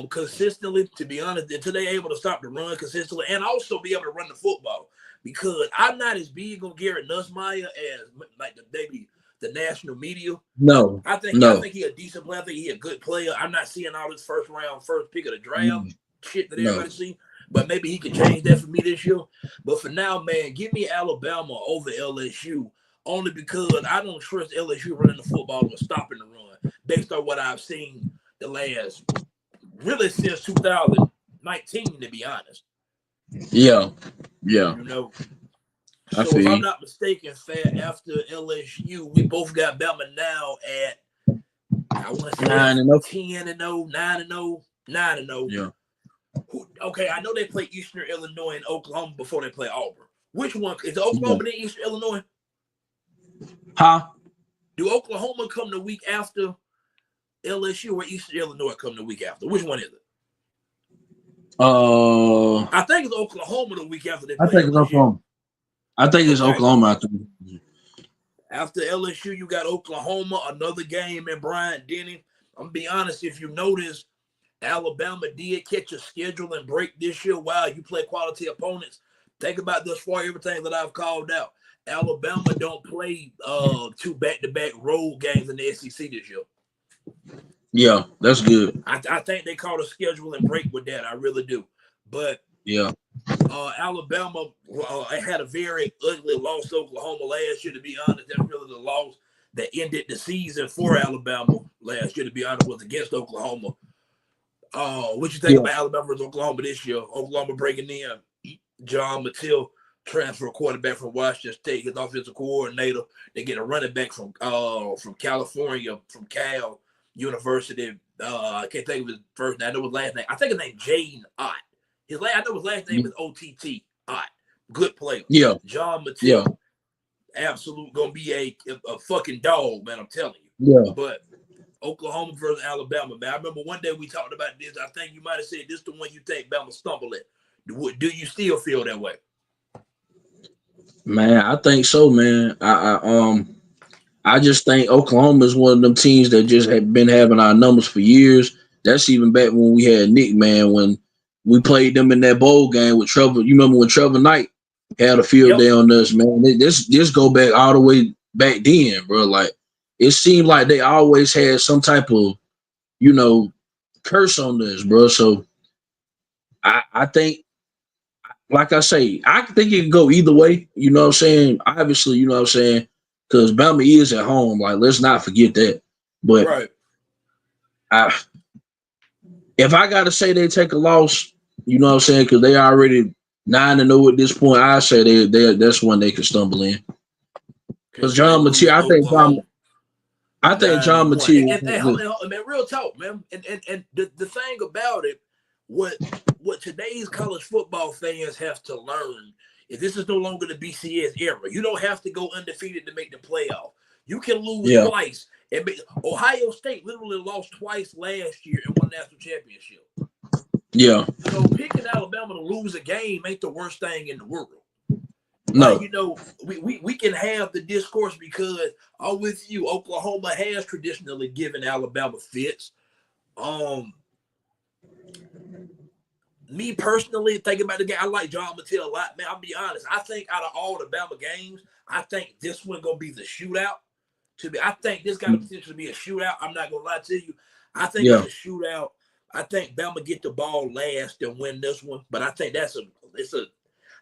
consistently, to be honest, until they're able to stop the run consistently and also be able to run the football, because I'm not as big on Garrett Nussmeier as like the national media. No, I think he's a decent player. I think he's a good player. I'm not seeing all this first pick of the draft shit that everybody see, but maybe he can change that for me this year. But for now, man, give me Alabama over LSU. Only because I don't trust LSU running the football or stopping the run based on what I've seen the last, really since 2019, to be honest. Yeah. You know. So if I'm not mistaken, after LSU, we both got Bama now at, I want to say 10-0, 9-0, 9-0. Yeah. Okay, I know they play Eastern Illinois and Oklahoma before they play Auburn. Which one? Is Oklahoma in Eastern Illinois? Huh? Do Oklahoma come the week after LSU or Eastern Illinois come the week after? Which one is it? I think it's Oklahoma the week after they play LSU. Oklahoma. I think it's Oklahoma. After LSU, you got Oklahoma, another game in Bryant-Denny. I'm going to be honest, if you notice, Alabama did catch a scheduling break this year while you play quality opponents. Think about this for everything that I've called out. Alabama don't play 2 back-to-back road games in the SEC this year. Yeah, that's good. I think they caught a scheduling break with that. I really do. But Alabama had a very ugly loss to Oklahoma last year, to be honest. That's really the loss that ended the season for Alabama last year, to be honest, was against Oklahoma. What you think about Alabama versus Oklahoma this year? Oklahoma breaking in John Mathieu, transfer quarterback from Washington State, his offensive coordinator. They get a running back from California, from Cal University. I can't think of his first name. I know his last name. I think his name Jaden Ott. I know his last name is OTT Ott. Good player. Yeah. John Mathieu. Absolute gonna be a fucking dog, man. I'm telling you. Yeah. But Oklahoma versus Alabama, man. I remember one day we talked about this. I think you might have said this is the one you think Bama stumble at. Do you still feel that way? Man, I think so, man. I just think Oklahoma is one of them teams that just have been having our numbers for years. That's even back when we had Nick, man, when we played them in that bowl game with Trevor. You remember when Trevor Knight had a field day on us, man? This go back all the way back then, bro. Like, it seemed like they always had some type of, curse on this, bro. So I think, like I say, I think it can go either way. You know what I'm saying? Obviously, you know what I'm saying? Because Bama is at home. Like, let's not forget that. But if I got to say they take a loss, you know what I'm saying? Because they already 9-0 at this point, I say that's one they could stumble in. Because John Mathieu, I think John Mathieu. And hold on, man, real talk, man. And the thing about it, what today's college football fans have to learn is this is no longer the BCS era. You don't have to go undefeated to make the playoff. You can lose twice. And Ohio State literally lost twice last year and won the national championship. Yeah. So picking Alabama to lose a game ain't the worst thing in the world. No. We can have the discourse because I'm with you. Oklahoma has traditionally given Alabama fits. Me personally, thinking about the game, I like John Mathieu a lot, man. I'll be honest. I think out of all the Bama games, I think this one gonna be the shootout. I think this got the potential to be a shootout. I'm not gonna lie to you. I think it's a shootout. I think Bama get the ball last and win this one, but I think I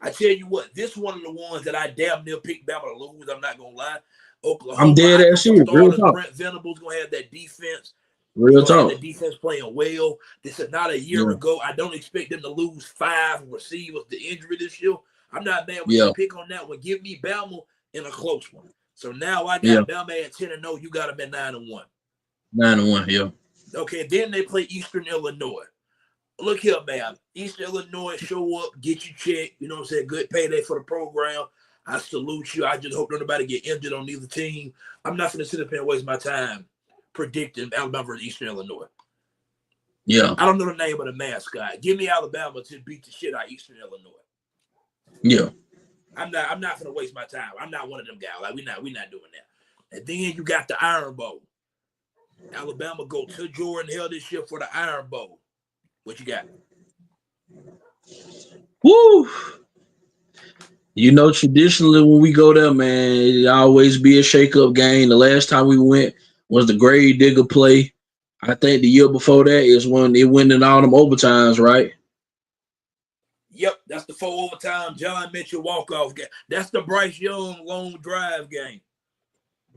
tell you what, this one of the ones that I damn near picked Bama to lose. I'm not gonna lie. Oklahoma, I'm dead ass serious. Real talk. Brent Venables gonna have that defense. Real talk. The defense playing well. This is not a year ago. I don't expect them to lose 5 receivers to injury this year. I'm not mad with your pick on that one. Give me Bama in a close one. So now I got Bama at 10-0. You got them at 9-1. 9-1, yeah. Okay, then they play Eastern Illinois. look here, man. East Illinois, show up, get your check. You know what I'm saying? Good payday for the program. I salute you. I just hope nobody get injured on either team. I'm not going to sit up here and waste my time predicting Alabama versus Eastern Illinois. Yeah. I don't know the name of the mascot. Give me Alabama to beat the shit out of Eastern Illinois. Yeah. I'm not going to waste my time. I'm not one of them guys. Like we're not doing that. And then you got the Iron Bowl. Alabama go to Jordan Hill this year for the Iron Bowl. What you got? Woo! You know, traditionally when we go there, man, it always be a shake-up game. The last time we went was the grave digger play. I think the year before that is when it went in all them overtimes, right? Yep, that's the 4 overtime John Mitchell walk-off game. That's the Bryce Young long drive game.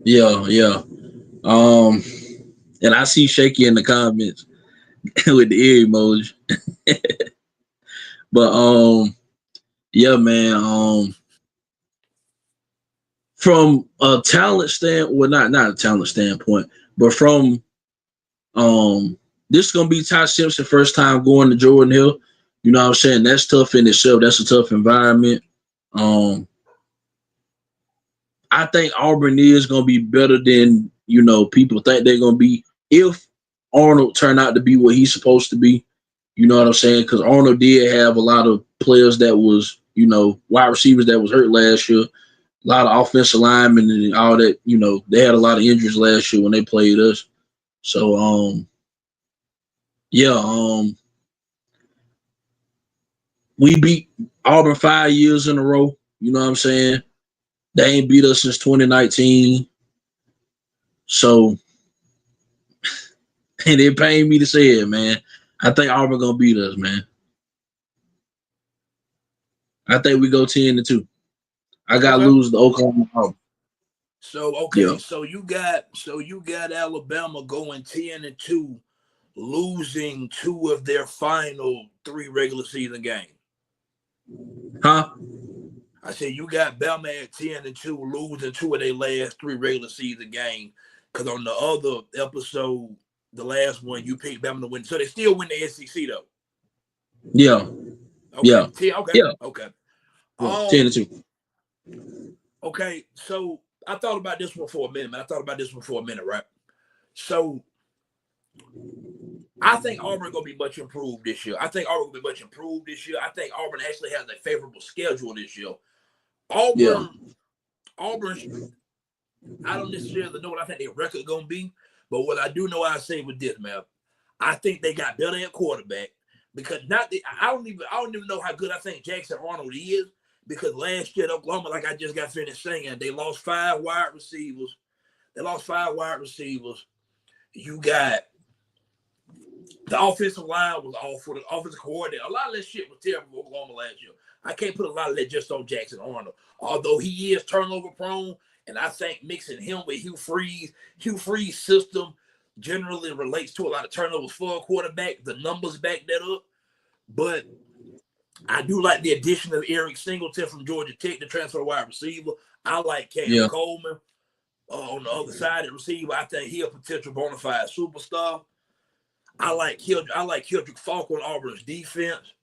Yeah, yeah. And I see Shaky in the comments with the ear emoji. But yeah, man. From a talent standpoint, well, not a talent standpoint, but from this is gonna be Ty Simpson first time going to Jordan Hill. You know what I'm saying? That's tough in itself. That's a tough environment. I think Auburn is gonna be better than people think they're gonna be if Arnold turned out to be what he's supposed to be. You know what I'm saying? Because Arnold did have a lot of players that was wide receivers that was hurt last year. A lot of offensive linemen and all that, they had a lot of injuries last year when they played us. So, we beat Auburn 5 years in a row. You know what I'm saying? They ain't beat us since 2019. So, and it pained me to say it, man. I think Auburn gonna beat us, man. I think we go 10-2. I got to lose the Oklahoma. So okay, so you got Alabama going 10-2, losing 2 of their final 3 regular season games. Huh? I said you got Bama at 10-2, losing 2 of their last 3 regular season games. Because on the other episode, the last one, you picked Bama to win, so they still win the SEC though. Yeah. Okay. Yeah. 10, okay. Yeah. Okay. 10-2. Okay, so I thought about this one for a minute, man. Right? So I think Auburn gonna be much improved this year. I think Auburn actually has a favorable schedule this year. Auburn, I don't necessarily know what I think their record gonna be, but what I do know, I say with this, man, I think they got better at quarterback because I don't even know how good I think Jackson Arnold is. Because last year at Oklahoma, like I just got finished saying, they lost 5 wide receivers. You got the offensive line was awful. The offensive coordinator, a lot of that shit was terrible for Oklahoma last year. I can't put a lot of that just on Jackson Arnold. Although he is turnover prone, and I think mixing him with Hugh Freeze's system generally relates to a lot of turnovers for a quarterback. The numbers back that up. But I do like the addition of Eric Singleton from Georgia Tech, the transfer wide receiver. I like Cam Coleman on the other side of the receiver. I think he's a potential bona fide superstar. I like Kendrick Falk on Auburn's defense.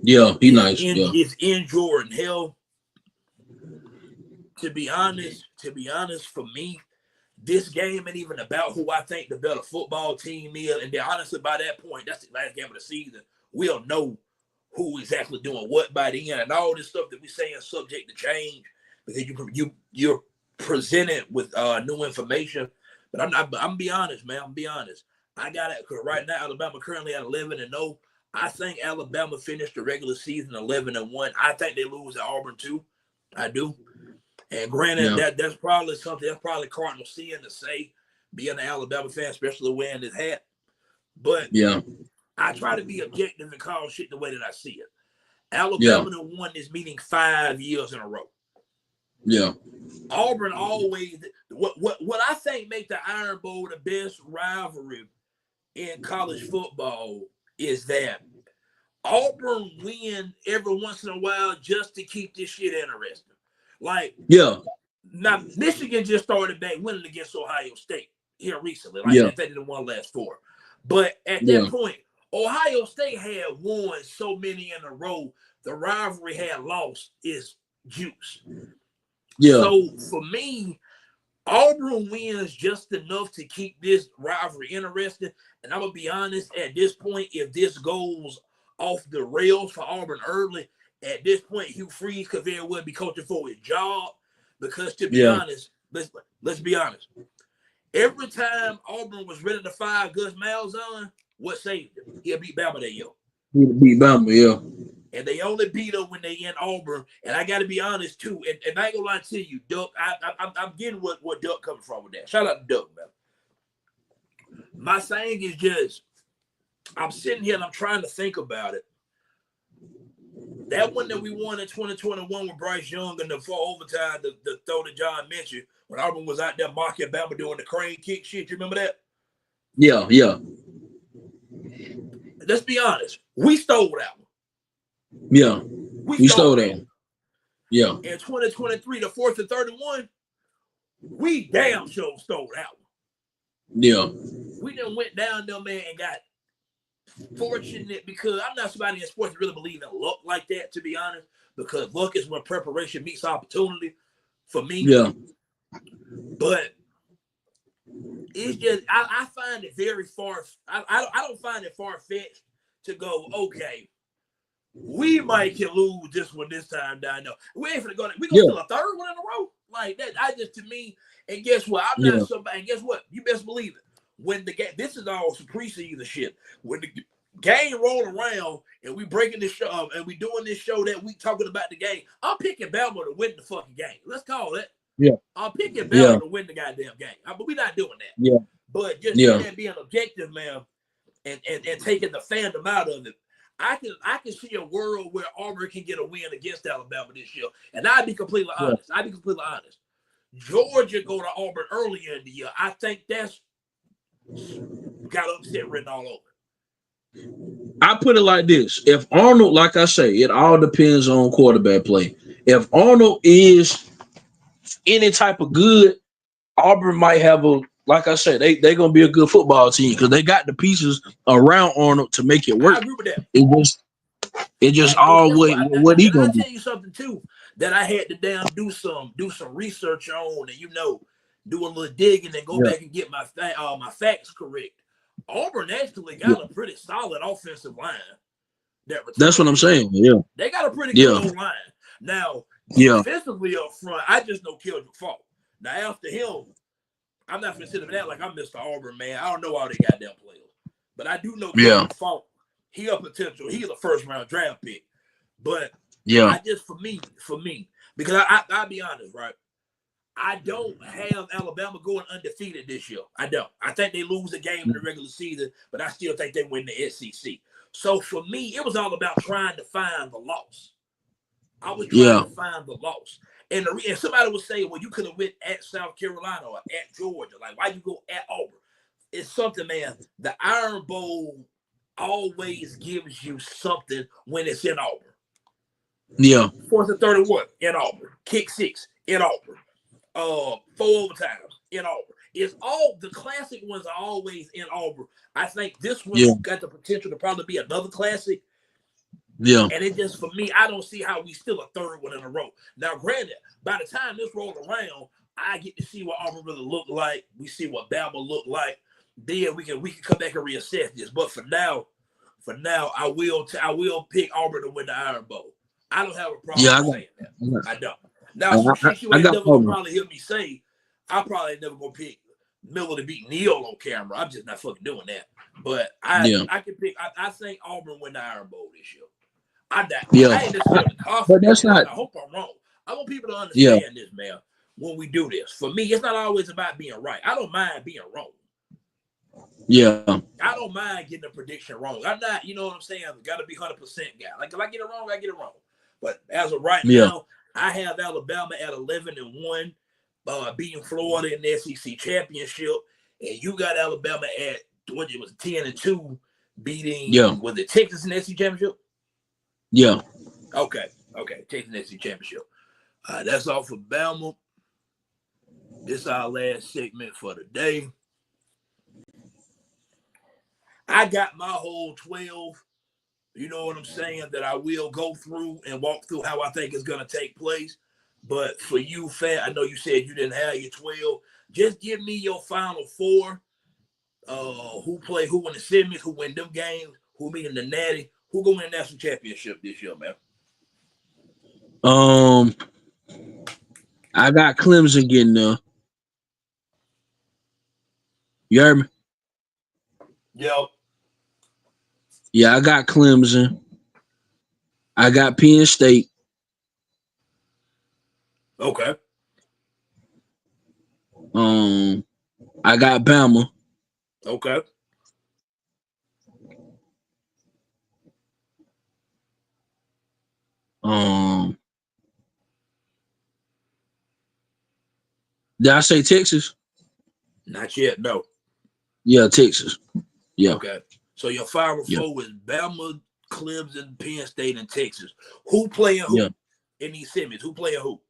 Yeah, he's nice. It's in Jordan Hill. To be honest, for me, this game ain't even about who I think the better football team is. And then honestly, by that point, that's the last game of the season. We'll know who exactly doing what by the end, and all this stuff that we say is subject to change because you're presented with new information. But I'm gonna be honest, man. I got it because right now Alabama currently at 11-0. I think Alabama finished the regular season 11-1. I think they lose at Auburn too. I do. And granted, that's probably something that's probably Cardinal sin to say, being an Alabama fan, especially wearing this hat. But I try to be objective and call shit the way that I see it. Alabama won this meeting 5 years in a row. Yeah. Auburn always what I think make the Iron Bowl the best rivalry in college football is that Auburn win every once in a while just to keep this shit interesting. Now Michigan just started back winning against Ohio State here recently. I think they won last 4. But at that point, Ohio State had won so many in a row, the rivalry had lost its juice. Yeah. So for me, Auburn wins just enough to keep this rivalry interesting. And I'm going to be honest, at this point, if this goes off the rails for Auburn early, at this point, Hugh Freeze could very well be coaching for his job. Because to be honest, let's be honest. Every time Auburn was ready to fire Gus Malzahn, what saved him? He'll beat Bama that year. He'll beat Bama, yeah. And they only beat them when they in Auburn. And I got to be honest, too. And I ain't going to lie to you, Duck. I'm getting what Duck coming from with that. Shout out to Duck, man. My saying is just, I'm sitting here and I'm trying to think about it. That one that we won in 2021 with Bryce Young in the four overtime, the throw that John mentioned, when Auburn was out there mocking Bama doing the crane kick shit. You remember that? Yeah, yeah. Let's be honest. We stole that one. Yeah. We stole that one. Yeah. In 2023, the 4th and 31, we damn sure stole that one. Yeah. We done went down there, man, and got fortunate because I'm not somebody in sports that really believe in luck like that, to be honest, because luck is when preparation meets opportunity for me. Yeah. But it's just, I find it very I don't find it far-fetched to go, okay, we might can lose this one this time down there. We ain't finna go, we gonna steal a third one in a row? Like that, to me, and guess what? I'm not somebody, and guess what? You best believe it. When the game, this is all some preseason shit. When the game roll around and we breaking this show and we doing this show that we talking about the game, I'm picking Bama to win the fucking game. Let's call it. Yeah. I'm picking Bama to win the goddamn game. But we're not doing that. Yeah. But just being objective, man, and taking the fandom out of it, I can see a world where Auburn can get a win against Alabama this year. And I'd be completely honest. Georgia go to Auburn earlier in the year. I think that's got upset written all over. I put it like this. If Arnold, like I say, it all depends on quarterback play. If Arnold is any type of good, Auburn might have like I said, they're going to be a good football team because they got the pieces around Arnold to make it work. I agree with that. It just what he going to do. I'll tell you something, too, that I had to do some research on and, do a little digging and go back and get my facts correct. Auburn actually got a pretty solid offensive line. That's what I'm saying. Yeah, they got a pretty good old line. Now, defensively up front, I just know Kendrick Falk. Now after him, I'm not gonna sit up that like I'm Mr. Auburn, man. I don't know all they goddamn players, but I do know Kendrick Falk. He a potential. He's a first round draft pick, but I just for me, because I'll be honest, right? I don't have Alabama going undefeated this year. I don't. I think they lose a game in the regular season, but I still think they win the SEC. So for me, it was all about trying to find the loss. I was trying to find the loss. And somebody would say, well, you could have went at South Carolina or at Georgia. Like, why you go at Auburn? It's something, man. The Iron Bowl always gives you something when it's in Auburn. Yeah. 4th and 31 in Auburn. Kick 6 in Auburn. 4 overtimes in Auburn. It's all the classic ones are always in Auburn. I think this one got the potential to probably be another classic. Yeah. And it just, for me, I don't see how we still a third one in a row. Now, granted, by the time this rolls around, I get to see what Auburn really look like. We see what Bama look like. Then we can come back and reassess this. But for now, I will pick Auburn to win the Iron Bowl. I don't have a problem saying that. I don't. Now, some shit you ain't never gonna probably hear me say, I probably ain't never gonna pick Miller to beat Neal on camera. I'm just not fucking doing that. But I can pick. I think Auburn win the Iron Bowl this year. I ain't necessarily confident. But that's not. I hope I'm wrong. I want people to understand this, man. When we do this, for me, it's not always about being right. I don't mind being wrong. Yeah. I don't mind getting a prediction wrong. I'm not, you know what I'm saying? I've got to be 100% guy. Like if I get it wrong, I get it wrong. But as of right now, I have Alabama at 11-1, beating Florida in the SEC championship, and you got Alabama at what it was 10-2, beating was it Texas in the SEC championship? Yeah. Okay. Texas in the SEC championship. That's all for Bama. This is our last segment for the day. I got my whole 12. You know what I'm saying? That I will go through and walk through how I think it's gonna take place. But for you, Fat, I know you said you didn't have your 12. Just give me your final four. Who play who in the semis, who win them games, who meet in the natty, who go win the national championship this year, man. I got Clemson getting there. You heard me? Yo. Yeah, I got Clemson. I got Penn State. Okay. I got Bama. Okay. Did I say Texas? Not yet, no. Yeah, Texas. Yeah. Okay. So your final Yeah. four is Bama, Clemson, Penn State, and Texas. Who playing who Yeah. in these semis? Who playing who?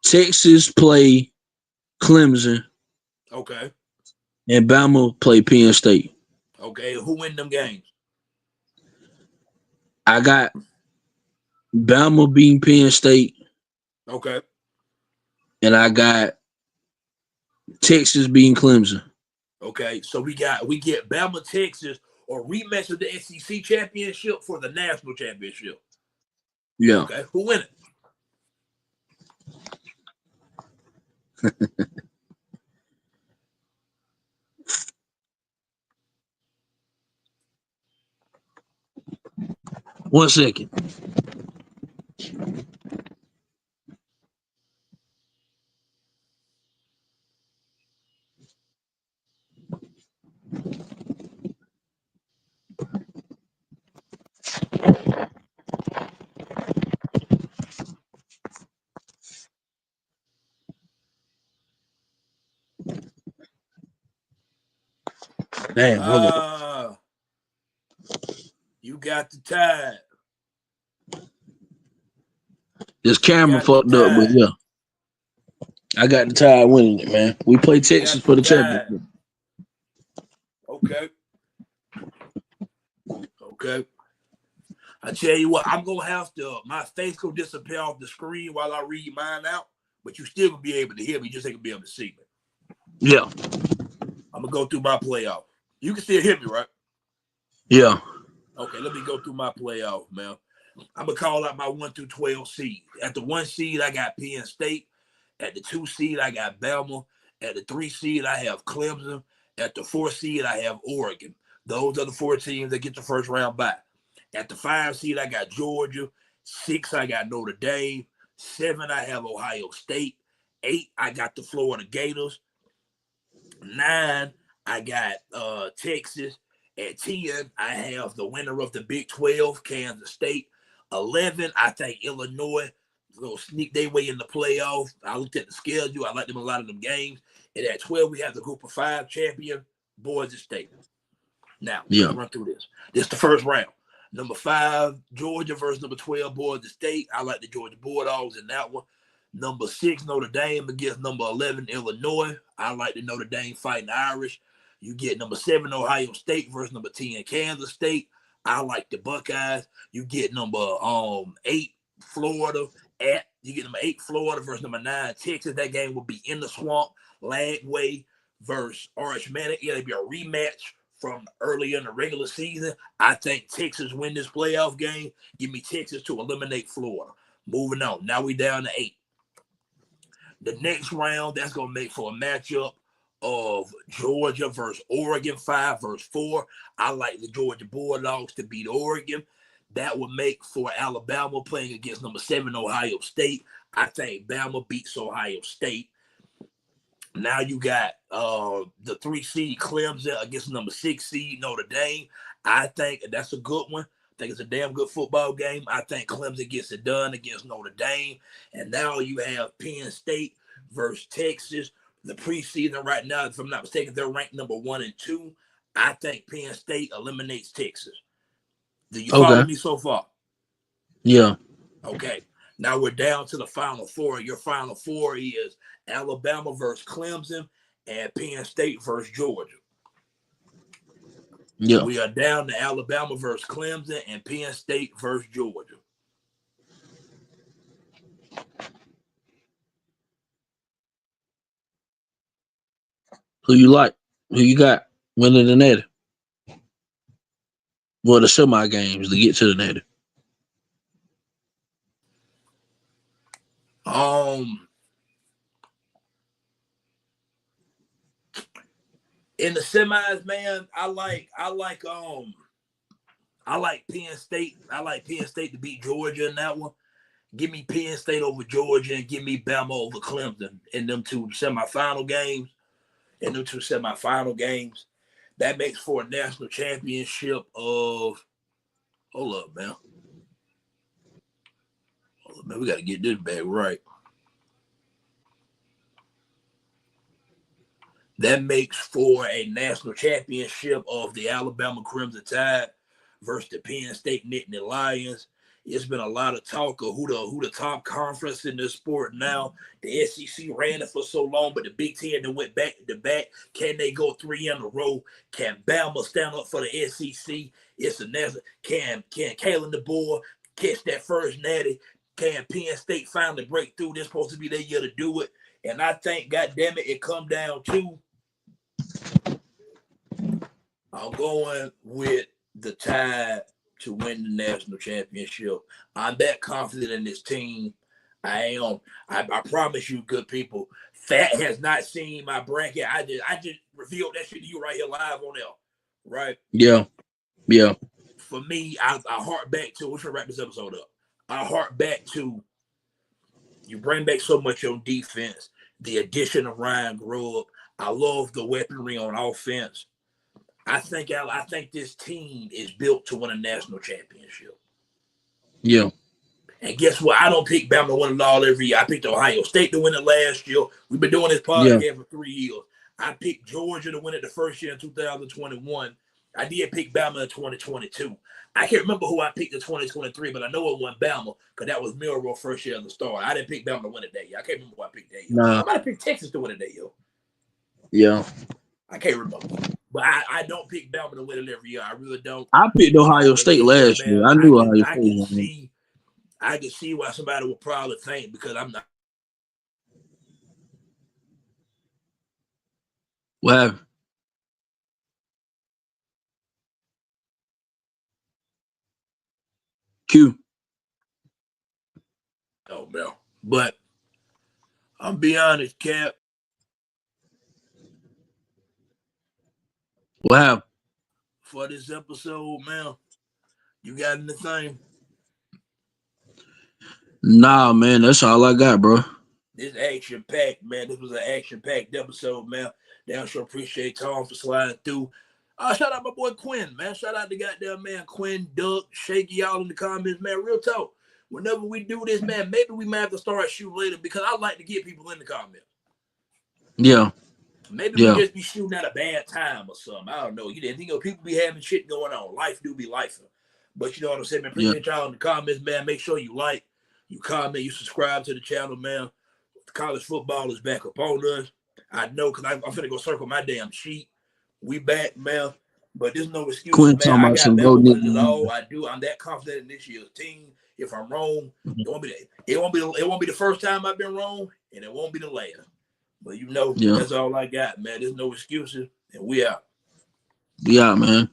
Texas play Clemson Okay. and Bama play Penn State. Okay. Who win them games? I got Bama beating Penn State, Okay. and I got Texas beating Clemson. Okay. So we get Bama, Texas, or rematch of the SEC championship for the national championship. Yeah. Okay. Who win it? One second. Damn, hold on. You got the Tide. This camera fucked up, but yeah. I got the Tide winning it, man. We play Texas for the championship. Okay. Okay. I tell you what, I'm gonna have to. My face gonna disappear off the screen while I read mine out, but you still gonna be able to hear me. Just ain't gonna be able to see me. Yeah. I'm gonna go through my playoff. You can still hear me, right? Yeah. Okay. Let me go through my playoff, man. I'm gonna call out my 1 through 12 seed. At the 1 seed, I got Penn State. At the 2 seed, I got Bama. At the 3 seed, I have Clemson. At the 4 seed, I have Oregon. Those are the 4 teams that get the first round bye. At the 5 seed, I got Georgia. 6, I got Notre Dame. 7, I have Ohio State. 8, I got the Florida Gators. 9, I got Texas. At 10, I have the winner of the Big 12, Kansas State. 11, I think Illinois will sneak their way in the playoff. I looked at the schedule. I like them in a lot of them games. And at 12, we have the Group of 5 champion, Boise State. Now, let's run through this. This is the first round. Number 5, Georgia versus number 12, Boise State. I like the Georgia Bulldogs in that one. Number 6, Notre Dame against number 11, Illinois. I like the Notre Dame Fighting Irish. You get number 7, Ohio State versus number 10, Kansas State. I like the Buckeyes. You get number 8, Florida. You get number 8, Florida versus number 9, Texas. That game will be in the swamp. Lagway versus Arch Manning. It'll be a rematch from earlier in the regular season. I think Texas win this playoff game. Give me Texas to eliminate Florida. Moving on. Now we down to 8. The next round, that's going to make for a matchup of Georgia versus Oregon, 5 versus 4. I like the Georgia Bulldogs to beat Oregon. That would make for Alabama playing against number 7, Ohio State. I think Bama beats Ohio State. Now you got the 3 seed Clemson against number 6 seed Notre Dame. I think that's a good one. I think it's a damn good football game. I think Clemson gets it done against Notre Dame. And now you have Penn State versus Texas. The preseason right now, if I'm not mistaken, they're ranked number 1 and 2. I think Penn State eliminates Texas. Do you follow me so far? Yeah. Okay. Now we're down to the final 4. Your final 4 is Alabama versus Clemson, and Penn State versus Georgia. Yeah. We are down to Alabama versus Clemson and Penn State versus Georgia. Who you like? Who you got winning the Natty? Well, the semi games to get to the Natty. In the semis, man, I like Penn State. I like Penn State to beat Georgia in that one. Give me Penn State over Georgia and give me Bama over Clemson in them two semifinal games. That makes for a national championship of. Hold up, man. We got to get this back right. That makes for a national championship of the Alabama Crimson Tide versus the Penn State Nittany Lions. It's been a lot of talk of who the top conference in this sport now. The SEC ran it for so long, but the Big Ten then went back to back. Can they go 3 in a row? Can Bama stand up for the SEC? It's a national. Can Kalen DeBoer catch that first natty? Can Penn State finally break through? This supposed to be their year to do it. And I think, goddamn it come down to I'm going with the Tide to win the national championship. I'm that confident in this team. I am. I promise you, good people. Fat has not seen my bracket. I just revealed that shit to you right here live on air. Right? Yeah. For me, I hark back to. We're trying to wrap this episode up. I hark back to. You bring back so much on defense. The addition of Ryan Grubb. I love the weaponry on offense. I think this team is built to win a national championship. Yeah. And guess what? I don't pick Bama to win it all every year. I picked Ohio State to win it last year. We've been doing this podcast for 3 years. I picked Georgia to win it the first year in 2021. I did pick Bama in 2022. I can't remember who I picked in 2023, but I know it won Bama because that was Milroe first year of the start. I didn't pick Bama to win it that year. I can't remember who I picked that year. Nah. I might have picked Texas to win it that year. Yeah. I can't remember. But I don't pick Bama to win it every year. I really don't. I picked Ohio State last year. I knew Ohio State. I can see why somebody would probably think because I'm not. What happened? Q. Oh, man. But I'm be honest, Cap. What happened? For this episode, man, you got anything? Nah, man, that's all I got, bro. This action-packed, man. This was an action-packed episode, man. Damn sure appreciate Tom for sliding through. Shout out my boy Quinn, man. Shout out to goddamn man Quinn, Duck, Shaky, y'all in the comments, man. Real talk. Whenever we do this, man, maybe we might have to start shooting later because I like to get people in the comments. Yeah. Maybe we just be shooting at a bad time or something. I don't know. People be having shit going on. Life do be life. But you know what I'm saying, man? Appreciate y'all in the comments, man. Make sure you like, you comment, you subscribe to the channel, man. College football is back upon us. I know because I'm finna go circle my damn sheet. We back, man. But there's no excuse, Quinn man. I got Bama winning it all. I do. I'm that confident in this year's team. If I'm wrong, it won't be the first time I've been wrong, and it won't be the last. But that's all I got, man. There's no excuses, and we out. Yeah, man.